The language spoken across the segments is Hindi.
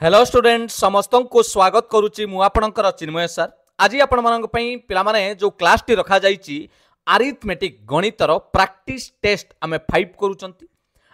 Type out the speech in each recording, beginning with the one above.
हेलो स्टूडेंट समस्त को स्वागत करुच्ची मु आपणकर चिन्मय सर। आज आपण मानक पई पिला माने जो क्लास टी रखा जाईची अरिथमेटिक गणितर प्रैक्टिस टेस्ट आमे 5 करूचंती।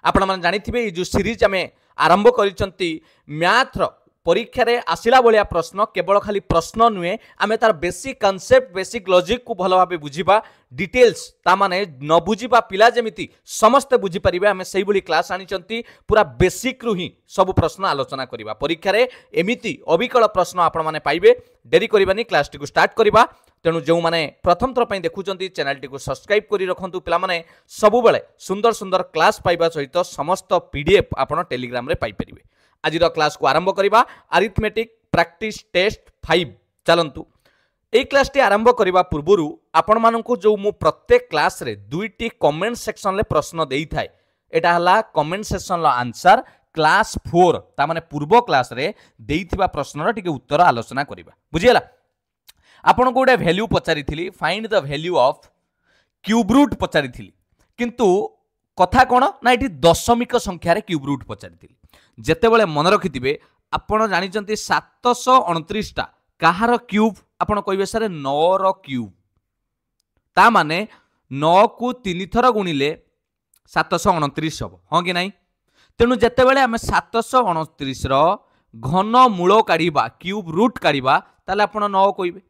आपण माने जानिथिबे जो सीरीज आमे आरंभ करिसंती मैथ रो परीक्षा रे आसिला बलिया प्रश्न केवल खाली प्रश्न नुहे आमे तार बेसिक कांसेप्ट बेसिक लॉजिक को भलो भाबे बुझिबा डिटेल्स ता माने न बुझिबा पिला जेमिति समस्त बुझि परिबे आमे सेही बली क्लास आनिचंती पूरा बेसिक रु ही सब प्रश्न आलोचना करिबा। परीक्षा रे एमिति अविकल प्रश्न आपण माने पाइबे। देरी करिबानी क्लास टी को स्टार्ट करिबा। तेणु जो माने प्रथम थर पई देखुचंती चैनल टी को सब्सक्राइब करी रखंतु। पिला माने सब बेले सुंदर सुंदर क्लास पाइबा सहित समस्त पीडीएफ आपण टेलीग्राम रे पाइ परिबे। आज क्लास को आरंभ करिबा अरिथमेटिक प्रैक्टिस टेस्ट 5। चलंतु ए क्लास टी आरंभ करिबा पूर्वरु आपण मानकु जो मु प्रत्येक क्लास रे दुईटी कमेंट सेक्शन ले प्रश्न देई थाए एटा हला कमेंट सेक्शन ला आंसर क्लास 4 ता माने पूर्व क्लास रे देइथिबा प्रश्न रो टिके उत्तर आलोचना करिबा। बुझियला आपण को गोटे वैल्यू पचारिथिली find the value of cube root पचारिथिली किंतु कथा कोन ना एठी दशमिक संख्या रे क्यूब रूट पचारिथिली। जेतेबेले मन रखिथिबे आपण जानिचंती 729 टा कहार क्यूब आपण कहिबे सर 9 रो क्यूब ता माने 9 को 3 थर गुणिले 729 हबो हां कि नाही। तेनु जेतेबेले हमें 729 रो घन मूल काढिबा क्यूब रूट काढिबा ताले आपण 9 कहिबे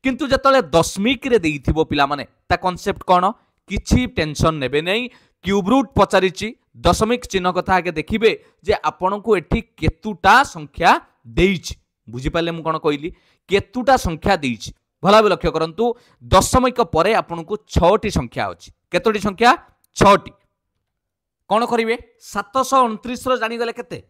किंतु जेतेबेले दशमिक रे देइथिबो पिला माने ता कांसेप्ट कोन किछि टेंशन नेबे नै। क्यूब रूट पचारिछि दशमिक चिन्ह कथा आगे देखिबे जे आपण को एठी केतुटा संख्या देइछि। बुझि पाले मु कोन कहिली केतुटा संख्या देइछि भला बे लक्ष्य करंतु। दशमिक परे आपण को 6 टी संख्या अछि। केतोटी संख्या 6 टी कोन करिवे 729 रो जानि गले केते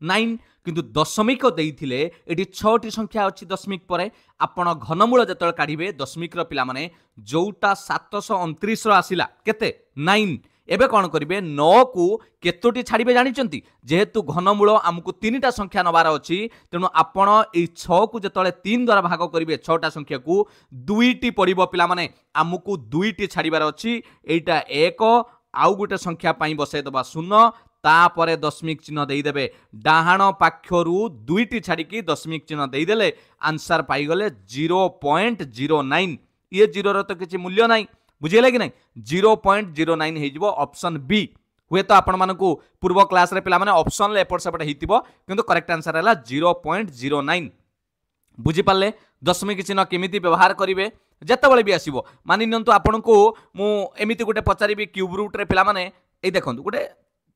9 किंतु दशमिक देइथिले एठी 6 टी संख्या अछि। दशमिक परे आपण घनमूल जतल काढिबे दशमिक रो पिला माने जोटा 729 रो आसिला केते 9 एबे कौन करिवे 9 को केतोटी छाड़िबे जानिचंती जेहेतु घनमूल आमको 3टा संख्या नबार अछि तेनु आपण ए 6 को जतले 3 द्वारा भाग करिवे 6टा संख्या को 2टी पड़िबो पिला माने आमको 2टी छाड़िबार अछि एटा 1 आउ गुटे संख्या पई बसै दबा 0 तापरे दशमिक चिन्ह देई देबे डाहाण पाखरु 2टी छाड़ी की दशमिक चिन्ह देई देले आंसर पाई गले 0.09। ये जीरो रो तो किछि मूल्य नाही बुझिले कि नहीं 0.09 हे जिवो ऑप्शन बी। हुए तो आपण मानकु पूर्व क्लास रे पिला माने ऑप्शन ले एपट सेपट हेतिबो किंतु करेक्ट आंसर हैला 0.09। बुझि पाले दशमिक चिन्ह केमिति व्यवहार करिवे जेतेबेले भी आसीबो। मानि नियंतु आपनको मु एमिति गुटे पचारिबी क्यूब रूट रे पिला माने ए देखंतु गुटे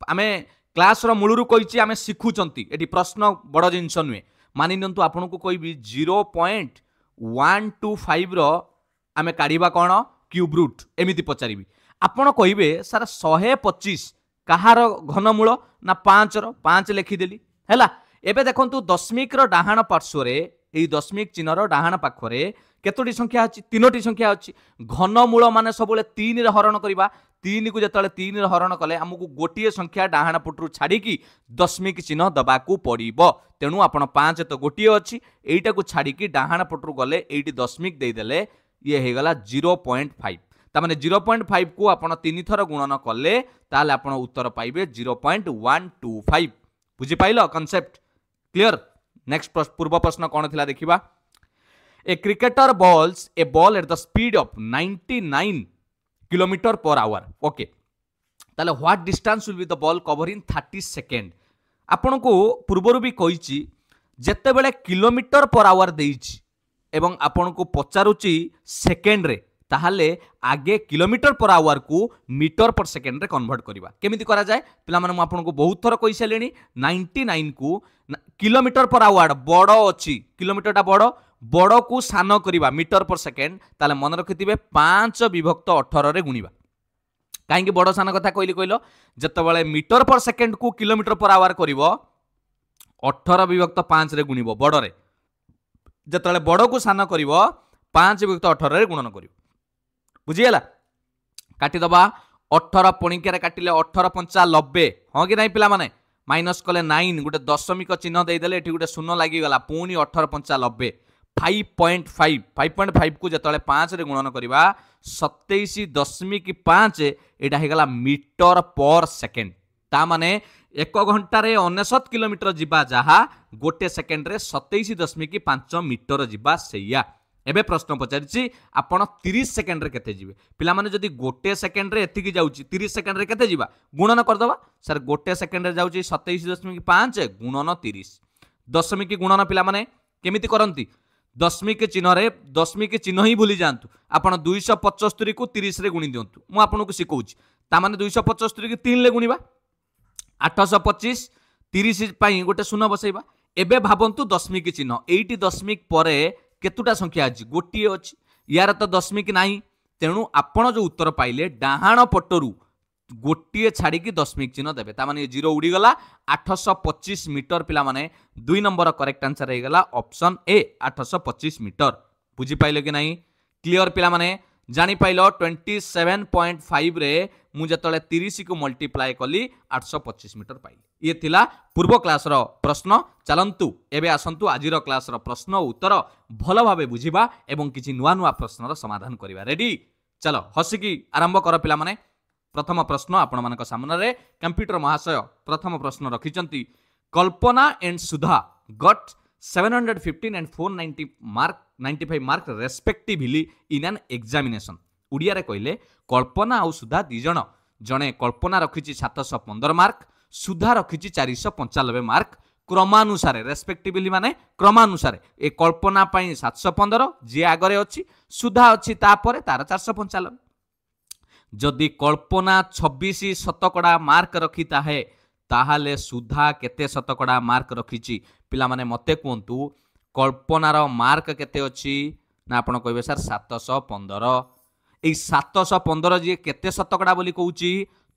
आमे क्लास रो मूलरु कहिछि आमे सिखुचंती एठी प्रश्न बड़ जिंस नुए। मानि नियंतु आपनको कहबी 0.125 रो आमे काढिबा कोन क्यूब रूट एमिति पचारिबी आपण कहिबे सर 125 कहार घनमूल ना 5 रो 5 लिखि देली हैला। एबे देखंतु दशमिक रो डाहाण पार्श्व रे एई दशमिक चिन्ह रो डाहाण पाखरे केतोटी संख्या अछि 3टी संख्या अछि। घनमूल माने सबले 3 रे हरण करिबा 3 को जतले 3 रे हरण कले हमकु गोटिए संख्या डाहाण पटरु छाडी की दशमिक चिन्ह दबा को पड़िबो। तेनु आपण 5 तो गोटिए अछि एईटा को छाडी की डाहाण पटरु गले एईटी दशमिक देई देले ये हे गला 0.5 ता माने 0.5 को आपण 3 थर गुणन कले ताले आपण उत्तर पाइबे 0.125। बुझि पाइलो कांसेप्ट क्लियर। नेक्स्ट पूर्व प्रश्न कोन थिला देखिबा। A cricketer bowls a ball at the speed of 99 kilometre per hour okay ताले what distance will be the ball cover in 30 second. आपण को पूर्वरु भी कहिछि जत्ते बेले किलोमीटर पर आवर देइछि एवं आपण को पचारुची सेकेंड रे ताहाले आगे किलोमीटर पर आवर को मीटर पर सेकेंड रे कन्वर्ट करिबा केमिति करा जाय पिला माने आपण को बहुत थर कहि सलेनी 99 को किलोमीटर पर आवर बड़ो अछि किलोमीटर टा बड़ो को सान करिबा मीटर पर सेकेंड ताले मन रखिथिबे 5 विभक्त 18 रे गुणिबा। काहेकि बड़ो सान कथा कहलो जतबेले मीटर पर सेकेंड को किलोमीटर पर आवर करिवो 18 विभक्त 5 रे गुणिबो बड़ो रे जतले बड़ को सान कर 5 विभक्त 18 रे गुणन कर बुझीगला काटिदबा 18 पणिकिया काटिले 18 पंचा 90 हाँ कि नहीं पिला माने माइनस कले 9 गोटे दशमिक चिन्ह देदेले एठी गोटे शून्य लागिगला पुणी 18 पंचा 90 5.5 को जतले 5 रे गुणन करबा 27.5 एटा हेगला मीटर पर सेकेंड ता माने एक घंटे 99 किलोमीटर जिबा जहा गोटे सेकेंड रे 27.5 मीटर जिबा सेया। एबे प्रश्न पचारिछि आपण 30 सेकेंड रे केते जिवे पिला माने जदी गोटे सेकेंड रे एतिकी जाउची 30 सेकेंड रे केते जिबा गुणन कर दबा सर गोटे सेकेंड रे जाउची 27.5 गुणन 30 दशमिक गुणन पिला माने केमिति करंती दशमिक चिन्ह रे दशमिक चिन्ह ही भूली जांतु आपण 275 को 30 रे गुणी दियंतु मु आपन को सिखौची ता माने 275 को 3 ले गुणीबा 825 30 पई गोटे शून्य बसैबा एबे भाबंतु दशमिक चिन्ह एइटी दशमिक परे केतुटा संख्या अछि गोटी अछि यार तो दशमिक नाही तेणु आपण जो उत्तर पाइले डाहाण पटरू गोटे छाड़ी दशमिक चिन्ह देवे तामाने 0 उड़ी गला 825 मीटर पिला माने 2 नंबर करेक्ट आंसर हे गला ऑप्शन ए 825 मीटर बुझी पाइले कि नहीं क्लियर पिला माने जानी पाइलो 27.5 रे मु जतले 30 को मल्टीप्लाई कली 825 मीटर पाइली ये थिला पूर्व क्लास रो प्रश्न चलंतु एबे आसंतु आजिरो क्लास रो प्रश्न उत्तर भलो भाबे बुझिबा एवं किछि नुवा नुवा प्रश्न रो समाधान करिबा रेडी चलो हसिकी आरंभ कर पिला माने प्रथम प्रश्न आपण मानक सामने रे कंप्यूटर महाशय प्रथम प्रश्न रखिचंती Kalpana and Sudha got 715 and 495 mark respectively in an examination Odia रे कहले कल्पना और सुधा दी जण जणे कल्पना रखिछि 715 मार्क सुधा रखिछि 495 मार्क क्रमानुसार रेस्पेक्टिवली माने क्रमानुसार ए कल्पना पई 715 जे आगरे अछि सुधा अछि तापर तार 495 जदि कल्पना 26 शतकड़ा मार्क रखी ताहे ताहाले सुधा केते शतकड़ा मार्क रखिछि पिला माने मते कहंतु कल्पनार मार्क केते अछि ना आपण कहबे सर 715 ए 715 जे केते शतकड़ा बोली कहउछि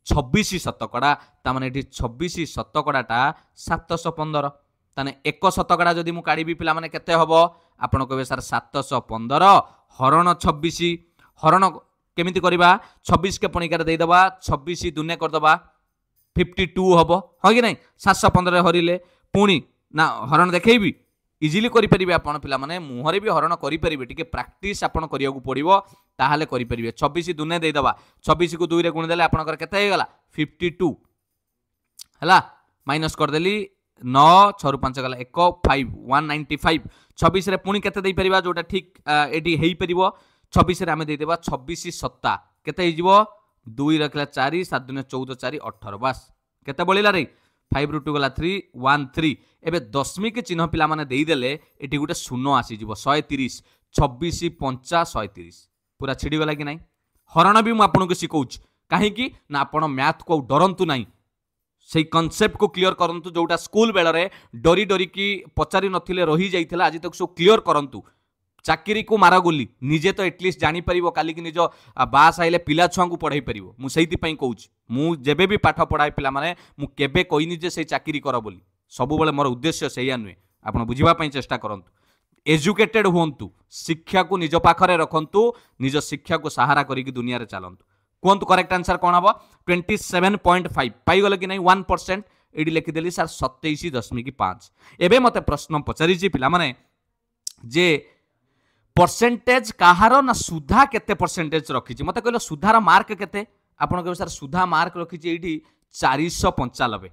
26 शतकड़ा ता माने एठी 26 शतकड़ाटा 715 ताने 1 शतकड़ा जदि मु काढिबी पिला माने केते हबो आपण कहबे सर 715 हरण 26 हरण केमिति करिबा 26 के पणिकार देई दबा 26 दुने कर दबा 52 हबो हो कि नहीं 715 हरिले पुणी ना हरण देखैबी इजिली करि परिबे आपण पिला माने मुहरे भी हरण करि परिबे टिके प्रैक्टिस आपण करिया को पड़िबो ताहाले करि परिबे 26 दुने देई दबा 26 को 2 रे गुण देले आपनकर केते हे गला 52 हला माइनस कर देली 9 6 रु 5 गला 1 5 195 26 रे पुणी केते देई परिबा जोटा ठीक एडी हेई परिबो 26 रे आमे देई देबा 26 सत्ता केते हे जिवो 2 रखला 4 7 दुने 14 4 18 बस केते बळिला रे 5 रू 2 गला 3 1 3 एबे दशमिक चिन्ह पिला माने देई देले एटी गुटे शून्य आसी जिवो 130 26 5 130 पूरा छिड़ी गला कि नहीं हरण भी मु आपन को सिखौछ काहे कि ना आपण मैथ को डरंतु नहीं से कॉन्सेप्ट को क्लियर करंतु जोटा स्कूल बेल रे डरी डरी की पचारि नथिले रही जाइथिला आज तक सो क्लियर करंतु चाकरी को मार गोली निजे तो एटलिस्ट जानी परिबो काली कि निज बास आइले पिला छुआ को पढ़ाई परिबो मु सेहिति पई कहूछ मु जेबे भी पाठ पढ़ाई पिला माने मु केबे कहिनी जे से चाकरी कर बोली सब बेले मोर उद्देश्य सेया नुहे आपण बुझिबा पई चेष्टा करंतु एजुकेटेड हुंतु शिक्षा को निज पाखरे रखंतु निज शिक्षा को सहारा करिक दुनिया रे चलंतु कोंतु करेक्ट आंसर कोन हबो 27.5 पाई गले कि नहीं 1% एडी लिखि देली सर 27.5 एबे मते प्रश्न पचारि जी पिला माने जे परसेंटेज कहार ना सुधा केते परसेंटेज रखी मत कहल सुधार मार्क केते आपण कह सर सुधा मार्क रखी ये 495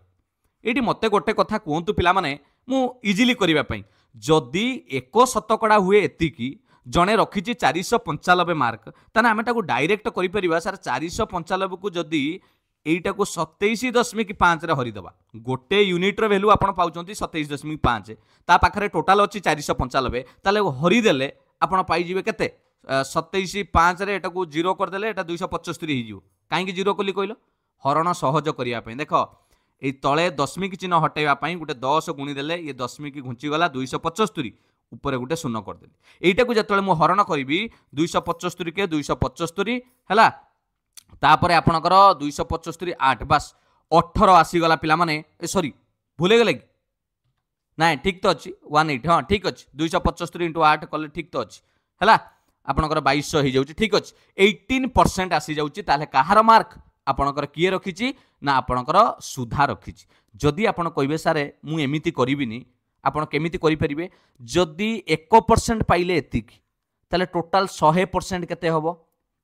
ये मत गोटे कथा कहतु पिला माने मु इजिली करने जदि 1 शतकड़ा हुए एतिकी जड़े रखी 495 मार्क ताने आमे ताको डायरेक्ट करिपरिबा सर 495 को जदि एटा को 27.5 रे हरिदबा गोटे यूनिट रो वैल्यू आपण पाउचंती 27.5 ता पाखरे टोटल अछि 495 ताले हरिदेले आपण पाई जिवे केते 27.5 रे एटा को 0 कर देले एटा 275 हि जिवो काहे कि 0 कली कहलो हरण सहज करिया पई देखो ए तळे दशमिक चिन्ह हटेवा पई गुटे 10 गुणी देले ये दशमिक घुंची गला 275 ऊपर गुटे शून्य कर देले एटा को जतले मु हरण करिवि 275 के 275 हैला तापरे आपणकर 275 8 बस 18 आसी गला पिला माने सॉरी भूले गेले ना ठीक तो अच्छी 18 हाँ ठीक अच्छे 275 इंटू 8 कले ठीक तो अच्छी है आपणकर 2200 हो जाऊँ ठीक अच्छे 18% आसी जाऊँगी ताले कहार मार्क आपणकर किए रखी ना आपणकर सुधा रखी जदि आपण कहे सारे मु एमिति करिबिनी आपण केमिति करि परिबे जदि 1% पाइले एतिकी ताले टोटल 100% केते हबो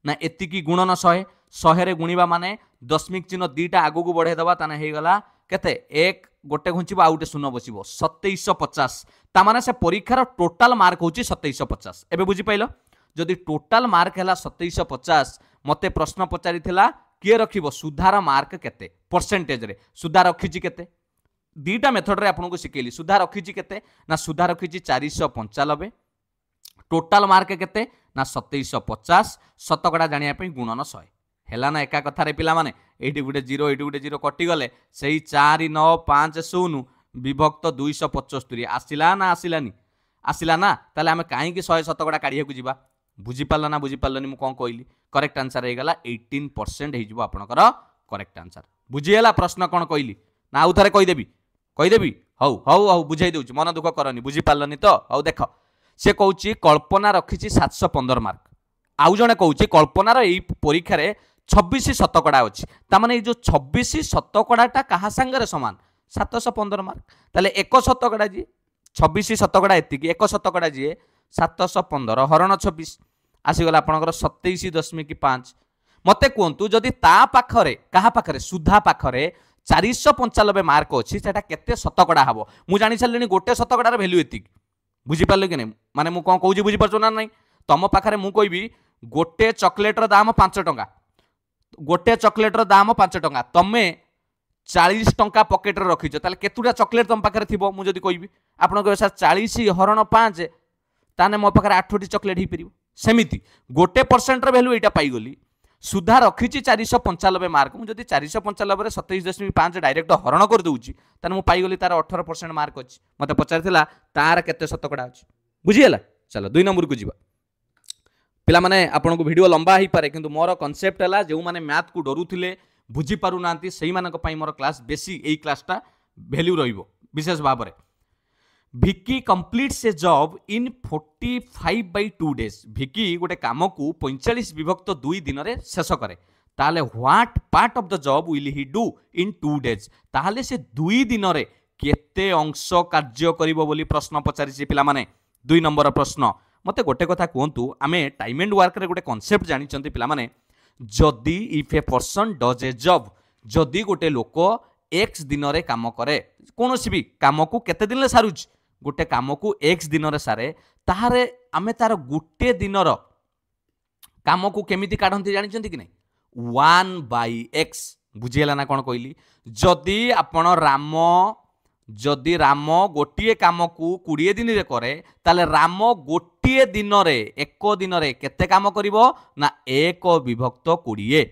ना एतिकी गुणन 100 100 रे गुणिबा माने दशमिक चिन्ह 2टा आगु को बढ़े दबा ताने हे गला केते एक गोटे घुंचब आउ गोटे शून्य बस 2750 तामाने से परीक्षार टोटाल मार्क हूँ 2750 एबे बुझी पाइल जदि टोटाल मार्क है 2750 मते प्रश्न पचारि किए रखिबो सुधार मार्क केते परसेंटेज रे सुधार रखिछि केते दीटा मेथड रे आपन को सिखेली सुधार रखिछि केते ना सुधार रखिछि 495 टोटाल मार्क केते ना 2750 शतकड़ा जानिया पई गुणन 100 हेला ना एका कथा रे पिला माने एठी गुटे 0 एठी गुटे 0 कटि गले सेही 4950 विभक्त 275 आसिला ना आसिलानी आसिला ना ताले आमे काहे कि 100 शतकड़ा काढिया को जिबा बुझी पारला ना बुझी पारलनी मु कोन कहली करेक्ट आंसर हे गला 18% हे जिवो आपनकर करेक्ट आंसर बुझी हला प्रश्न कोन कहली ना आउ थरे कहि देबी हौ हौ हौ बुझाई देउची मन दुख करनी बुझी पारलनी तो हौ देख से कहूची कल्पना रखिछि 715 मार्क आउ जणे कहूची कल्पनार एई परीक्षा रे 26 शतकड़ा अछि ता माने जो 26 शतकड़ाटा कहा संगे समान 715 मार्क ताले एक शतकड़ा जी 26 शतकड़ा एतिकी एक शतकड़ा जी 715 हरण 26 आसीगला आपनकर 27.5 मते कहतु जदि ता पाखरे कहा पाखरे सुधा पाखरे 495 मार्क अछि सेटा केते शतकड़ा हबो मु जानि छलनी गोटे शतकड़ार वैल्यू एतिकी बुझी पारले कि नै माने मु कोन कहूजी बुझी परछो ना नै तम पाखरे मु कहबी गोटे चॉकलेटर दाम 5 टंका गोटे चॉकलेटर दाम 5 टंका तमे 40 टंका पॉकेट रे रखिछ ताले केतुटा चॉकलेट तम पाखरे थिबो मु जदि कहबी आपन कहबे सर 40 हरण 5 ताने मो पाखरे 8टी चॉकलेट ही परिबो सेमिति गोटे परसेंट रे वैल्यू एटा पाई गली सुधा रखिछि 495 मार्क मु जदि 495 रे 27.5 डायरेक्ट हरण कर दउची ताने मु पाई गली तार 18% मार्क अछि मते पचारथिला तार केते शतकड़ा अछि बुझी हला चलो 2 नंबर को जीवा पिला माने आपन को वीडियो लंबा ही पारे किंतु मोर कांसेप्ट हला जे माने मैथ को डरुथिले बुझी पारु नांती सेही मानक पई मोर क्लास बेसी एई क्लासटा वैल्यू रहिबो विशेष भाव रे भिकी completes A job in 45/2 days भिकी गोटे काम को 45 विभक्त 2 दिन रे शेष करे ताले what part of the job will he do in 2 days ताले से 2 दिन रे केते अंश कार्य करिवो बोली प्रश्न पचारिछि पिला माने 2 नंबर प्रश्न मते गोटे कथा कहंतु आमे टाइम एंड वर्क रे गोटे कांसेप्ट जानि चंती पिला माने जदी if a person does a job जदी गोटे लोक x दिन रे काम करे कोनोसी भी काम को केते दिन ले सारुछ गोटे काम को x दिन रे सारे ताहारे आमे तार गोटे दिन रो काम को केमिति काढंती जानि चंती कि नै 1/x बुझियला ना कोन कहली जदि राम गोटे काम को 20 दिन रे करे ताले राम गोटे दिन रे एक दिन रे केते काम करिवो ना 1 विभक्त 20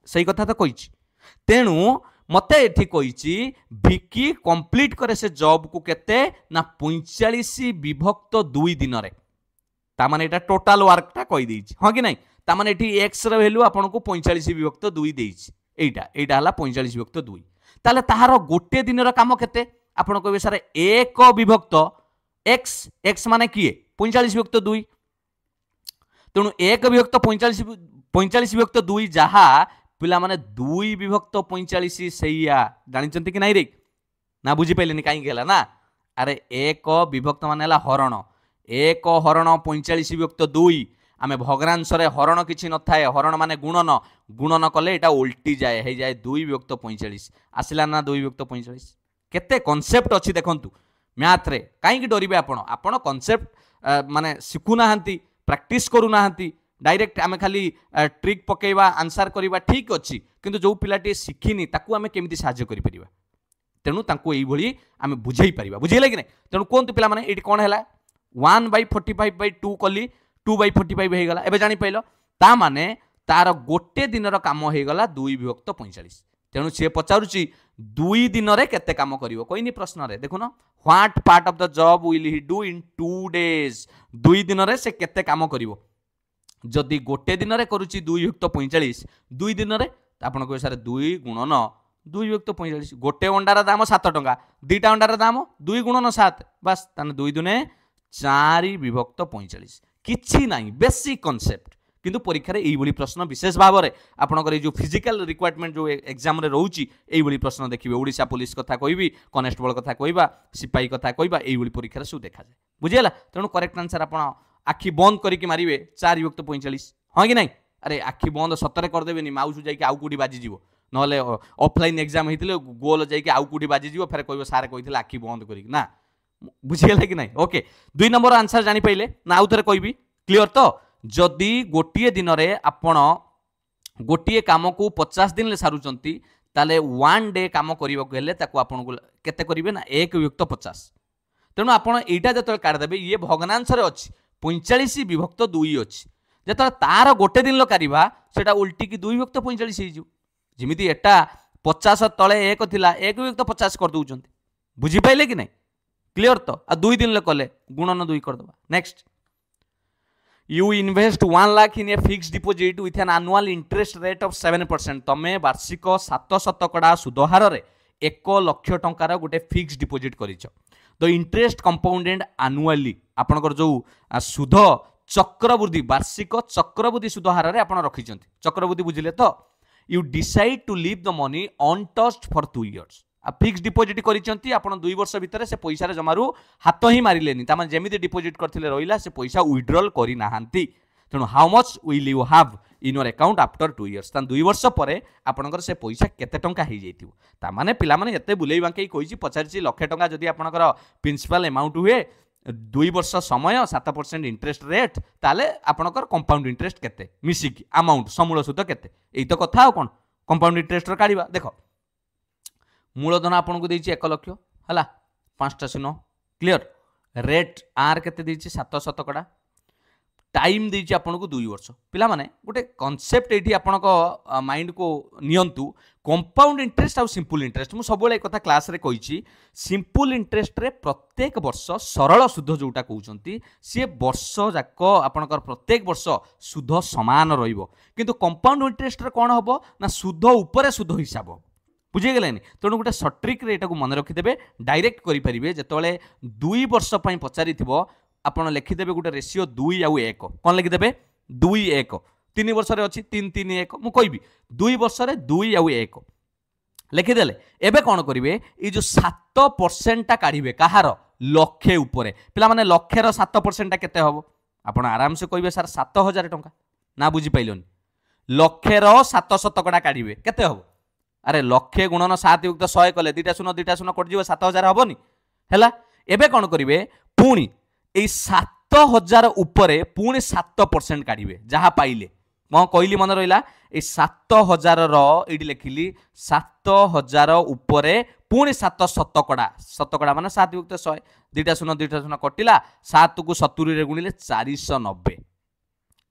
सही कथा तो कहिछि तेनु मते एठी कहिछि भिकी कंप्लीट करे से जॉब को केते ना 45 विभक्त 2 दिन रे ता माने एटा टोटल वर्क टा कहि देछि हां कि नै ता माने एठी x रे वैल्यू आपन को 45 विभक्त 2 देछि एटा हला 45 विभक्त 2 ताले ताहार गोटे दिन रो काम केते आपन कहबे सर 1 विभक्त x माने किए 45 विभक्त 2 तेणु 1 विभक्त 45 विभक्त 2 जहा पिला माने 2 विभक्त 45 सैया जानिचंती कि नाही रे ना बुझी पाइलेनी काई गेला ना अरे 1 विभक्त माने हला हरण 1 हरण 45 विभक्त 2 आमे भग्नांश रे हरण किछि न थाए हरण माने गुणन कले एटा उल्टी जाए हे जाए 2 विभक्त 45 आसिला ना 2 विभक्त 45 केते कांसेप्ट अछि देखंतु मैथ रे काई कि डरिबे आपण कांसेप्ट माने सिखु नाहंती प्रैक्टिस करू नाहंती डायरेक्ट आमे खाली ट्रिक पकेवा आंसर करवा ठीक अच्छी किंतु जो पिलाटी शिखिनी ताकू आमे केमिति साहाय्य करि परिबा तेणु तांको एई भली आमे बुझाई परिबा बुझेला कि नै तेणु कोन पिला माने एटी कोन हैला 1/45/2 कली 2/45 हे गला एबे जानि पाइलो ता माने तार गोटे दिन रो काम हे गला 2 विभक्त 45 तेणु से पचारुची 2 दिन रे केते काम करिवो कोइनी प्रश्न रे देखुनो what part of the job will he do in 2 days 2 दिन रे से केते काम करिवो जदि गोटे दिन रे करूची 2 विभक्त 45 2 दिन रे आपण को सारे 2 गुणन 2 विभक्त 45 गोटे अंडार दाम 7 टंका दुईटा अंडार दाम 2 गुणन 7 बस ताने 2 दुने 4 विभक्त 45 किछि नाही बेसिक कांसेप्ट किंतु परीक्षा रे एई भली प्रश्न विशेष भाव रे आपनकर जो फिजिकल रिक्वायरमेंट जो एग्जाम रे रहउची एई भली प्रश्न देखिबे ओडिसा पुलिस कथा कहबी कनेस्टेबल कथा कहबा सिपाही कथा कहबा एई भली परीक्षा रे सु देखा जाय बुझियला तेणु करेक्ट आंसर आपण आखि बंद करिकि मारिबे 4 विभक्त 45 हां कि नाही अरे आखि बंद सतरे कर देबेनी माउस जाई कि आउ कोडी बाजी जीवो नहले ऑफलाइन एग्जाम होइतिले गोल जाई कि आउ कुठी बाजी जीवो फेर कहबो सार कहिथिले आखि बंद करी ना बुझिगले कि नहीं ओके 2 नंबर आंसर जानि पइले ना आउ थरे कहबी क्लियर तो जदि गोटिए दिन रे आपण गोटिए काम को 50 दिन ले सारुचंती ताले 1 डे काम करिवो गेले ताको आपण को केते करिवे ना 1 युक्त 50 तेणु आपण एटा जतल काढ देबे ये भग्नांश रे अछि 45 विभक्त 2 अछि जतल तार गोटे दिन लो करिवा सेटा उल्टी की 2 युक्त 45 हे जु जिमिति एटा 50 तळे 1 थिला 1 युक्त 50 कर दउचंती बुझी पाइले कि नहीं क्लियर तो आ 2 दिन ले कले गुणन 2 कर दबा next you invest 1 lakh in a fixed deposit with an annual interest rate of 7% तमे वार्षिक 7% सुध हार रे 1 लाख टंकार गोटे फिक्स्ड डिपोजिट करिछ द इंटरेस्ट कंपाउंडेड एनुअली आपनकर जो सुध चक्रवृद्धि वार्षिक चक्रवृद्धि सुध हार रे आपण रखिछंती चक्रवृद्धि बुझिले तो you decide to leave the money untouched for 2 years आ फिक्स डिपोजिट करिसंती आपण 2 वर्ष भितर से पैसा रे जमारू हाथ ही मारिलेनी तामान जेमिति डिपोजिट करथिले रहिला से पैसा विथड्रॉल करि नाहांती तेणु how much will you have in your account after 2 years तान 2 वर्ष परे आपणकर से पैसा केते टंका हे जैतिबो ता माने पिला माने एते बुलेई बांके कहिछि पचारछि लाख टंका जदि आपणकर प्रिंसिपल अमाउंट हुए 2 वर्ष समय 7% इंटरेस्ट रेट ताले आपणकर कंपाउंड इंटरेस्ट केते मिसिकी अमाउंट समूल सुध केते एई तो कथा हो कोन कंपाउंड इंटरेस्ट र काढिबा देखो मूलधन आपन को देछि 1 लाख हला 5टा शून्य क्लियर रेट आर केते देछि 7% टाइम देछि आपन को 2 वर्ष पिला माने गोटे कांसेप्ट एठी आपन को माइंड को नियंतु कंपाउंड इंटरेस्ट आ सिंपल इंटरेस्ट मु सब एक कथा क्लास रे कहिछि सिंपल इंटरेस्ट रे प्रत्येक वर्ष सरल सुध जोटा कहउचंती से वर्ष जाक आपनकर प्रत्येक वर्ष सुध समान रहिबो किंतु कंपाउंड इंटरेस्ट रे कोन हबो ना सुध ऊपर सुध हिसाब बुझे गले तेणु गोटे सट्रिक रे एटाको मन रखिदेबे डायरेक्ट करि परिबे जेतोले 2 वर्ष पई पचारि थिबो आपण लिखिदेबे गोटे रेशियो 2 आउ 1 कोन लिखिदेबे 2 1 3 वर्ष रे अछि 3 3 1 मु कहबी 2 वर्ष रे 2 आउ 1 लिखिदेले एबे कोन करिवे ई जो 7% टा काढिबे कहार लक्षे ऊपर पिला माने लक्षे रो 7% टा केते हबो आपण आराम से कहबे सर 7000 टंका ना बुझी पाइलोनी लक्षे रो 7% टा काढिबे केते हबो अरे लक्षे गुणन 7 युक्त 100 कले 2टा शून्य कट जीव 7000 हबनी हैला एबे कोन करिवे पुणी ए 7000 ऊपर पुणी 7% काढिबे जहा पाइले म कहली मन रहिला ए 7000 रो एडी लिखिली 7000 ऊपर पुणी 7 शतकड़ा माने 7 युक्त 100 2टा शून्य कटिला 7 को 70 रे गुणिले 490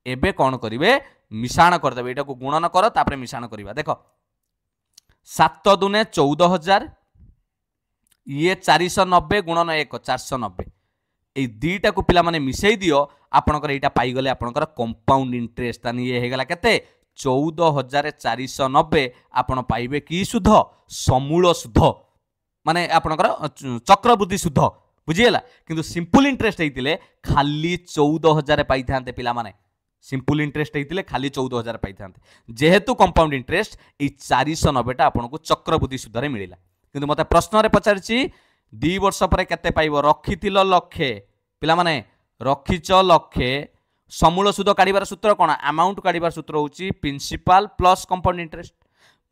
एबे कोन करिवे मिशाण कर देबे एटा को गुणन कर तापर मिशाण करिवा देखो 7 दुने 14000 ये 490 गुणन 1 490 ए दीटा को पिला माने मिसई दियो आपनकर एटा पाई गले आपनकर कंपाउंड इंटरेस्ट तानी ये हेगला केते 14490 आपण पाइबे की सुध समूल सुध माने आपनकर चक्रवृद्धि सुध बुझिएला किंतु सिंपल इंटरेस्ट हेतिले खाली 14000 पाई थांते पिला माने सिंपल इंटरेस्ट हेतिले खाली 14000 पाई थांते जेहेतु कंपाउंड इंटरेस्ट ए 490 टा आपनको चक्रवृद्धि सुध रे मिलिला किंतु मते प्रश्न रे पचारछि 2 वर्ष पर केते पाइबो रखिथिलो लक्षे पिला माने रखिच लक्षे समूल सुध काढिबार सूत्र कोन अमाउंट काढिबार सूत्र होची प्रिंसिपल प्लस कंपाउंड इंटरेस्ट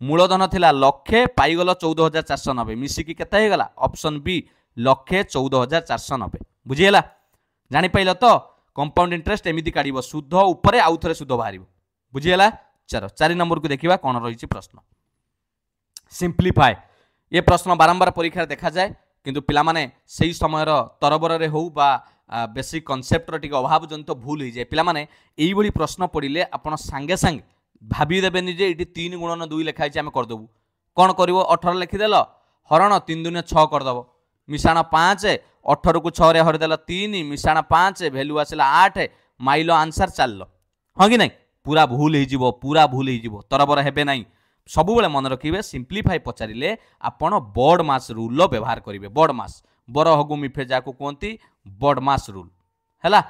मूलधन थिला लक्षे पाइगलो 14490 मिसिकी केते हे गला ऑप्शन बी लक्षे 14490 बुझिएला जानि पाइलो तो कंपाउंड इंटरेस्ट एमिति काढिबो सुध ऊपर आउ थरे सुध बाहरिबो बुझिएला चलो 4 नंबर को देखिबा कोन रहिछि प्रश्न सिंपलीफाई ये प्रश्न बारंबार परीक्षा देखा जाए किंतु पिला माने सही समय तरबर रे हो बा बेसिक कॉन्सेप्ट रो टिक अभाव जनित भूल हो जाए पिला माने एई भली प्रश्न पड़िले आपण संगे संगे भाबी देबेनी जे इटी 3 गुणन 2 लिखाइ छै हम कर देबू कोन करिवो 18 लिखि देलो हरण 3 दुने 6 कर दबो मिसाण 5 18 को 6 रे हर देलो 3 मिसाण 5 वैल्यू आसिला 8 माइलो आंसर चललो हां कि नै पूरा भूल हो जिवो तरबर हेबे नै सब बेले मन रखिए सिंप्लीफाई पचारे आपण बॉड मास रूल व्यवहार करेंगे बॉड मास बर हगु मिफे जाको कहती बॉड मास रूल है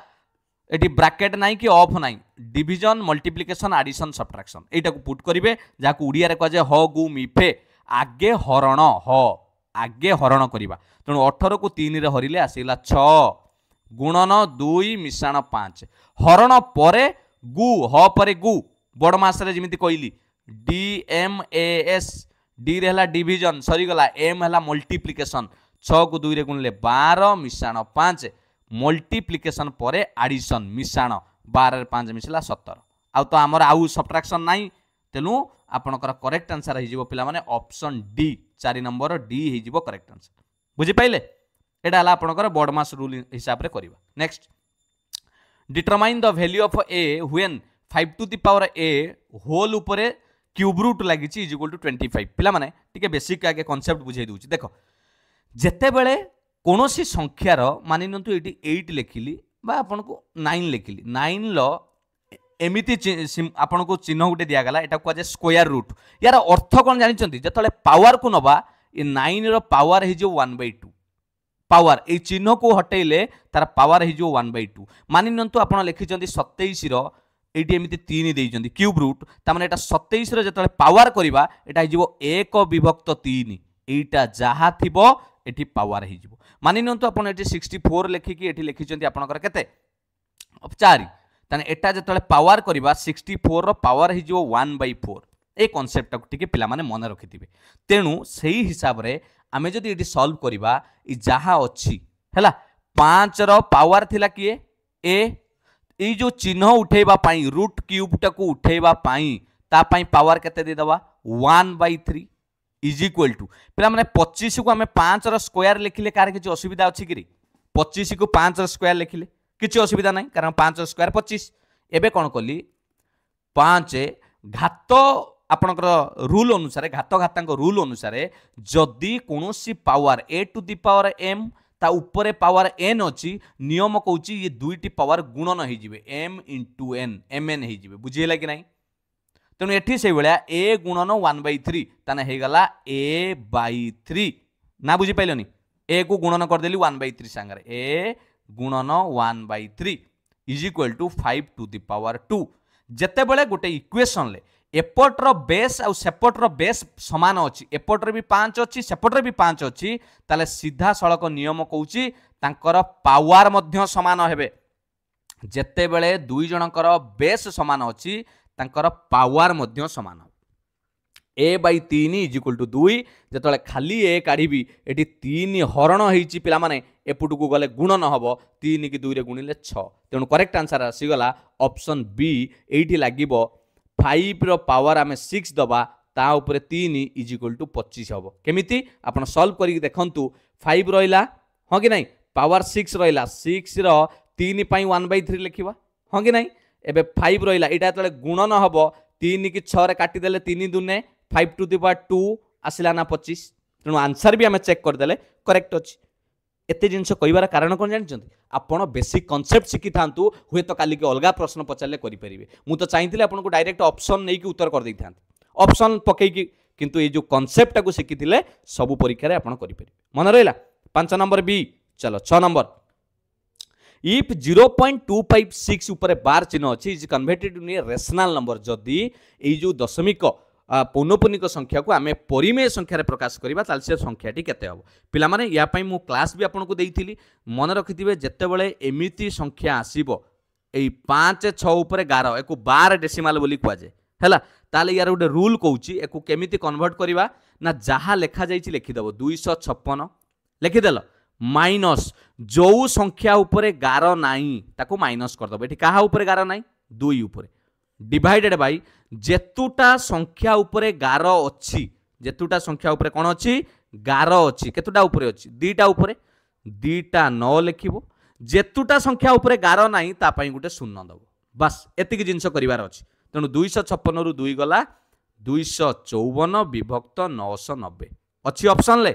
ये ब्राकेट नाई कि ऑफ नाई डिविजन मल्टीप्लिकेशन एडिशन सब्ट्रैक्शन एटा को पुट करेंगे जहाँ ओडिया कह जाए ह गु मिफे आगे हरण आगे हरण करवा तेणु 18 को 3 रे हरिले आसला 6 गुणन 2 मिशाण 5 हरण परे गु ह परे गु बड़ मास रे जिमिति कहली DMAS डी रे हला डिवीजन सरीगला एम हला मल्टीप्लिकेशन 6 को 2 रे गुणले 12 मिशाण 5 मल्टीप्लिकेशन परे एडिशन मिशाण 12 रे 5 मिसला 17 आउ तो हमर आउ सब्ट्रैक्शन नाही तेनु आपनकर करेक्ट आंसर हो जिवो पिला माने ऑप्शन डी 4 नंबर डी हो जिवो करेक्ट आंसर बुझी पाइले एडा हला आपनकर बॉड मास रूल हिसाब रे करबा next determine the value of a when 5 to the power a whole ऊपर क्यूब रूट लगी इज इक्वल टू 25 पिला माने टिके बेसिक आगे कांसेप्ट बुझाई दूची देखो जेते बेले कोनोसी संख्यार मानि नंतु एटी 8 लिखिली बा आपन को 9 लिखिली 9 लो एमिति आपन को चिन्ह गुटे दिया गला एटा को जे स्क्वायर रूट यार अर्थ कोन जानि चंती जेतले पावर को नबा ए 9 रो पावर हे जो 1/2 पावर ए चिन्ह को हटेले तार पावर हे जो 1/2 मानि नंतु आपन लिखि चंती 27 रो एटी एमिति 3 देई चंती क्यूब रूट ता माने एटा 27 रो जेतले पावर करबा एटा हे जो 1 विभक्त 3 एटा जहा थिबो एटी पावर हे जिवो मानि नंतु आपन एटी 64 लिखि कि एटी लिखि चंती आपनकर केते 4 ताने एटा जेतले पावर करबा 64 रो पावर हे जिवो 1/4 ए कांसेप्ट को टिके पिला माने मन रखिथिबे तेनु सेही हिसाब रे आमे जदि एटी सॉल्व करबा इ जहा अछि हैला 5 रो पावर थिला किए ए ए जो चिन्ह उठेबा पाई रूट क्यूब टाको उठेबा पाई ता पाई पावर केते दे दवा 1/3 इज इक्वल टू पिला माने 25 को आमे 5 रो स्क्वायर लिखिले कार किछि असुविधा अछि कि 25 को 5 रो स्क्वायर लिखिले किछि असुविधा नाही कारण 5 रो स्क्वायर 25 एबे कोन कली 5 घात आपनकर रूल अनुसार घात घातांक रूल अनुसार जदि कोनोसी power a to the power m ता ऊपर पावर n अछि नियम कहउची ये दुईटी पावर गुणन हे जिवे m * n mn हे जिवे बुझियला कि नाही तेनु एठी से बेला a गुणन 1/3 ताने हे गला a/3 ना बुझी पाइलोनी a को गुणन कर देली 1/3 संगे a गुणन 1/3 is equal to 5 to the power 2 जते बेले गोटे इक्वेशन ले एपटर बेस आ सेपटर बेस समान अछि एपटर भी 5 अछि सेपटर भी 5 अछि ताले सीधा सड़क नियम कहउची तांकर पावर मध्य समान हेबे जते बेले दुई जनकर बेस समान अछि तांकर पावर मध्य समान a/3 इज इक्वल टू 2 जेतले खाली a काढिबी एटी 3 हरण हेची पिला माने एपुटु को गले गुणन हबो 3 की 2 रे गुणिले 6 तेनु करेक्ट आंसर आसी गला ऑप्शन बी एठी लागिबो 5 रो पावर आमे 6 दबा ता ऊपर 3 इज इक्वल टू 25 हबो केमिति आपण सॉल्व करी देखंतु 5 रहिला हो कि नाही पावर 6 रहिला 6 रो 3 पई 1/3 लिखिबा हो कि नाही एबे 5 रहिला एटा तले गुणन हबो 3 की 6 रे काटी देले 3 दुने 5 टू द पावर 2 आसिला ना 25 तेनु आंसर भी आमे चेक कर देले करेक्ट अछि एते जिनस कहिबार कारण कोन जानछंती आपण बेसिक कांसेप्ट शिखि थांतु हुए तो काली के अलगा प्रश्न पचारले करि परिबे मु तो चाहितिले आपण को डायरेक्ट ऑप्शन नै कि उत्तर कर दै थांत ऑप्शन पकई कि किंतु ए जो कांसेप्ट को शिखिथिले सब परीक्षा रे आपण करि परिबे मन रहला 5 नंबर बी चलो 6 नंबर इफ 0.256 ऊपर बार चिन्ह अछि is converted in rational number जदी ए जो दशमिक पौनपुनिक संख्या को आमे परिमेय संख्या रे प्रकाश करिबा ताल से संख्याटी केते हबो पिला माने या पई मु क्लास भी आपन को देइथिली मन रखिथिबे जत्ते बेले एमिति संख्या आसीबो एई 5 6 ऊपर 11 एको 12 डेसिमल बोली कुआ जे हैला ताले यार गोटे रूल कहउची एको केमिति कन्वर्ट करिबा ना जहा लेखा जाईची लिखि दबो 256 लिखि देलो माइनस जो संख्या ऊपर 11 नाही ताको माइनस कर दबो एठी काहा ऊपर 11 नाही 2 ऊपर डिवाइडेड बाय जेतुटा संख्या उपरे 11 अछि जेतुटा संख्या उपरे कोन अछि 11 अछि केतुटा उपरे अछि दीटा उपरे दीटा 9 लिखिबो जेतुटा संख्या उपरे 11 नाही ता पई गुटे शून्य दबो बस एतिक जिंस करिवार अछि तेनु 256 रु 2 गला 254 विभक्त 990 अछि ऑप्शन ले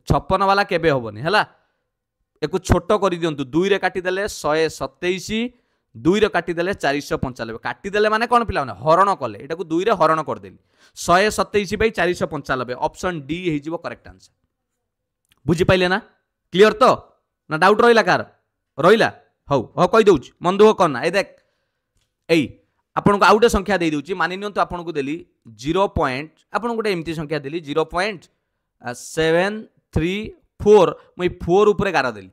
56 वाला केबे होबनी हला एको छोटो करि दियंतु 2 रे काटी देले 127 2 रे काटी देले 495 काटी देले माने कोन पिला माने हरण कले एटा को 2 रे हरण कर देली 127 बाई 495 ऑप्शन डी हे जिवो करेक्ट आंसर बुझी पाइले ना क्लियर तो ना डाउट रहिला कार रहिला हौ हो कहि दउची मन दुख करना ए देख एई आपन को आउटे संख्या दे दउची मानि नियंतु आपन को देली 0. आपन गोटे एमती संख्या देली 0.734 मई 4 ऊपर 11 देली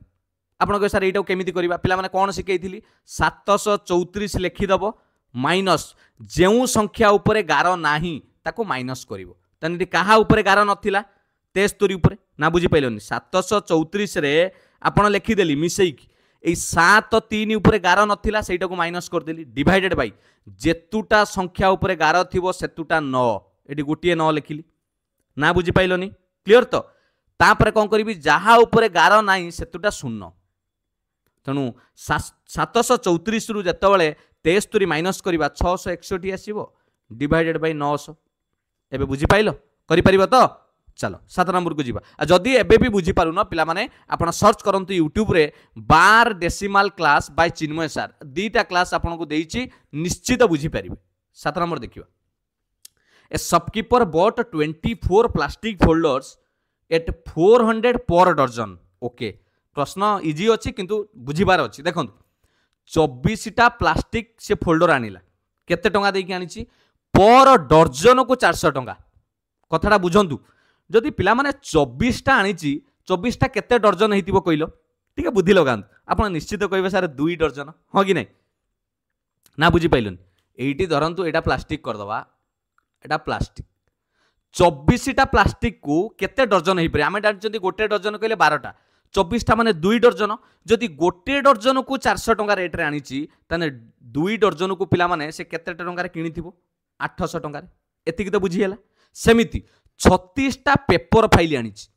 आपन को सर एटा केमिति करबा पिला माने कोन सिखैथिली 734 लिखि दबो माइनस जो संख्या उपरे गार नाही ताको माइनस करिवो तने कहा उपरे गार नथिला 73 उपरे ना बुझी पाइलोनी 734 रे आपण लिखिदेली मिसेइकी ए 7 3 उपरे गार नथिला सेटा को माइनस कर देली डिवाइडेड बाय जेतुटा संख्या उपरे गार थिबो सेतुटा 9 एटी गोटिए 9 लिखिली ना बुझी पाइलोनी क्लियर तो तापर कौन करी जहा उपरे गार नाही सेतुटा 0 तेणु 734 रु जेतबेले 73 माइनस करबा 661 आसीबो डिवाइडेड बाय 900 एबे बुझी पाइलो करि परिबो तो चलो 7 नंबर को जीवा जदि एबे भी बुझी पारुन पिला माने आपण सर्च करंतु यूट्यूब रे बार decimal class by Chinmay sir दीटा क्लास आपण को देइची निश्चित बुझी परिबे 7 नंबर देखिबा a shopkeeper bought 24 plastic folders at 400 पर डजन ओके प्रश्न इजी अच्छी किंतु बुझीबार अच्छी देखो 24टा प्लास्टिक से फोल्डर आनिला केते टंगा देकी आनिची पर डजन को 400 टंका कथाटा बुझंतु जदि पिला माने 24टा आनिची 24टा केते डजन हेतिबो कइलो ठीक है बुद्धि लगांतु आपण निश्चित कहबे सर 2 डजन हो कि नहीं ना बुझी पाइलनि एइटी धरंतु एटा प्लास्टिक कर दवा एटा प्लास्टिक 24टा प्लास्टिक को केते डजन हेइ परे आमे जदि गोटे डजन कहले 12टा 24टा माने 2 डजन जदि गोटे डजन को 400 टंका रेट रे आनिची तने 2 डजन को पिला माने से केते टंका रे किनिथिबो 800 टंका रे एतिकी तो बुझी हैला सेमिति 36टा पेपर फाइल आनिची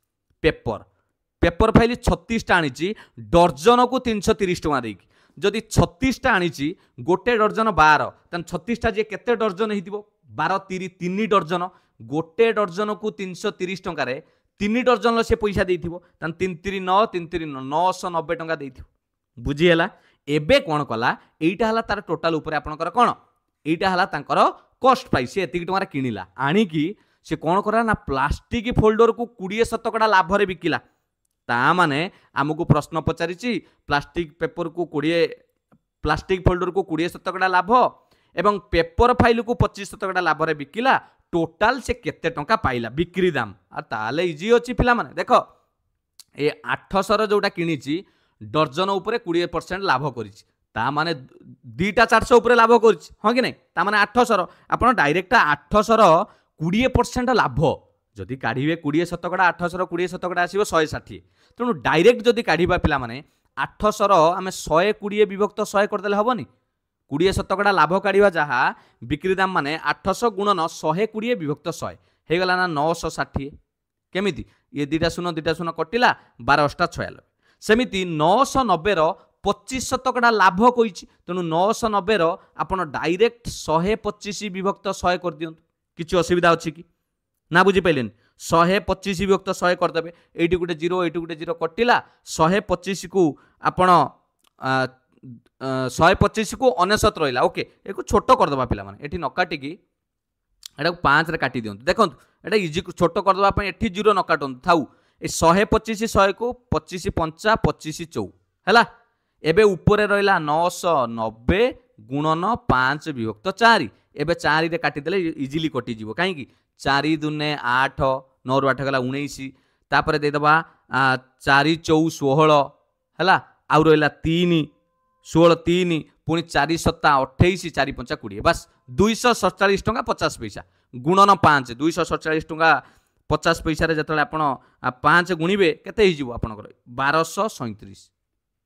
पेपर फाइल 36टा आनिची डजन को 330 टंका देकी जदि 36टा आनिची गोटे डजन 12 तन 36टा जे केते डजन हेतिबो 12 3 डजन गोटे डजन को 330 टंका रे 3 डजन से पैसा देइथिबो तन 3 3 9 3 3 990 टंका देइथिबो बुझी हैला एबे कोन कला एइटा हला तार टोटल ऊपर आपनकर कोन एइटा हला तांकर कॉस्ट प्राइस से एतिक टंका किनिला आनी की से कौन करा ना प्लास्टिक फोल्डर को 20% लाभ रे बिकिला ता माने हमको प्रश्न पचारिची प्लास्टिक पेपर को 20 प्लास्टिक फोल्डर को 20% लाभ एवं पेपर फाइल को 25% लाभ रे बिकिला टोटाल से केते टंका पाइला बिक्री दाम आ ताले इजी अछि पिला माने देखो ए 800 रो जोटा किनिची डजन ऊपर 20% लाभ करिछि ता माने दीटा 400 ऊपर लाभ करिछि हां कि नै ता माने 800 रो आपण डायरेक्ट 800 रो 20% लाभ जदि काढ़े 20% 800 20% आसो 160 तेणु डायरेक्ट जदि काढ़ा पिला माने 800 आम 120 विभक्त 100 करदे हेनी 20% लाभ काढ़ा जहाँ बिक्री दाम माने 800 गुणन 120 विभक्त 100 होगला ना 960 केमिति ये दीटा शून्य कटिला 12×8 सेमिति 990 25% लाभ कही तेणु 990 आपन डायरेक्ट 125 विभक्त 100 कर दियंतु किसी असुविधा अच्छी कि ना बुझी पाइलेन 125 विभक्त 100 करदे एटी गोटे 0 एटी गोटे 0 कटिला 125 को आपण 125 को 99 रहिला ओके एको छोटो करदबा पिला माने एठी न काटिकी एटा 5 रे काटी दियंतु देखंतु एटा इजी छोटो करदबा पय एठी 0 न काटंतु थाउ ए 125 100 को 25 5 25 4 हैला एबे ऊपर रहिला 990 गुणन 5 विभक्त 4 एबे 4 रे काटी देले इजीली कटि जीवो काहे कि 4 दुने 8 9 रु 8 गला 19 तापर दे दबा 4 4 16 हैला आउ रहिला 3 16 3 पुनी 4 7 28 4 5 20 बस 247 टंका 50 पैसा गुणन 5 247 टंका 50 पैसा रे जतले आपण 5 गुणिबे केते हि जीवो आपनकर 1237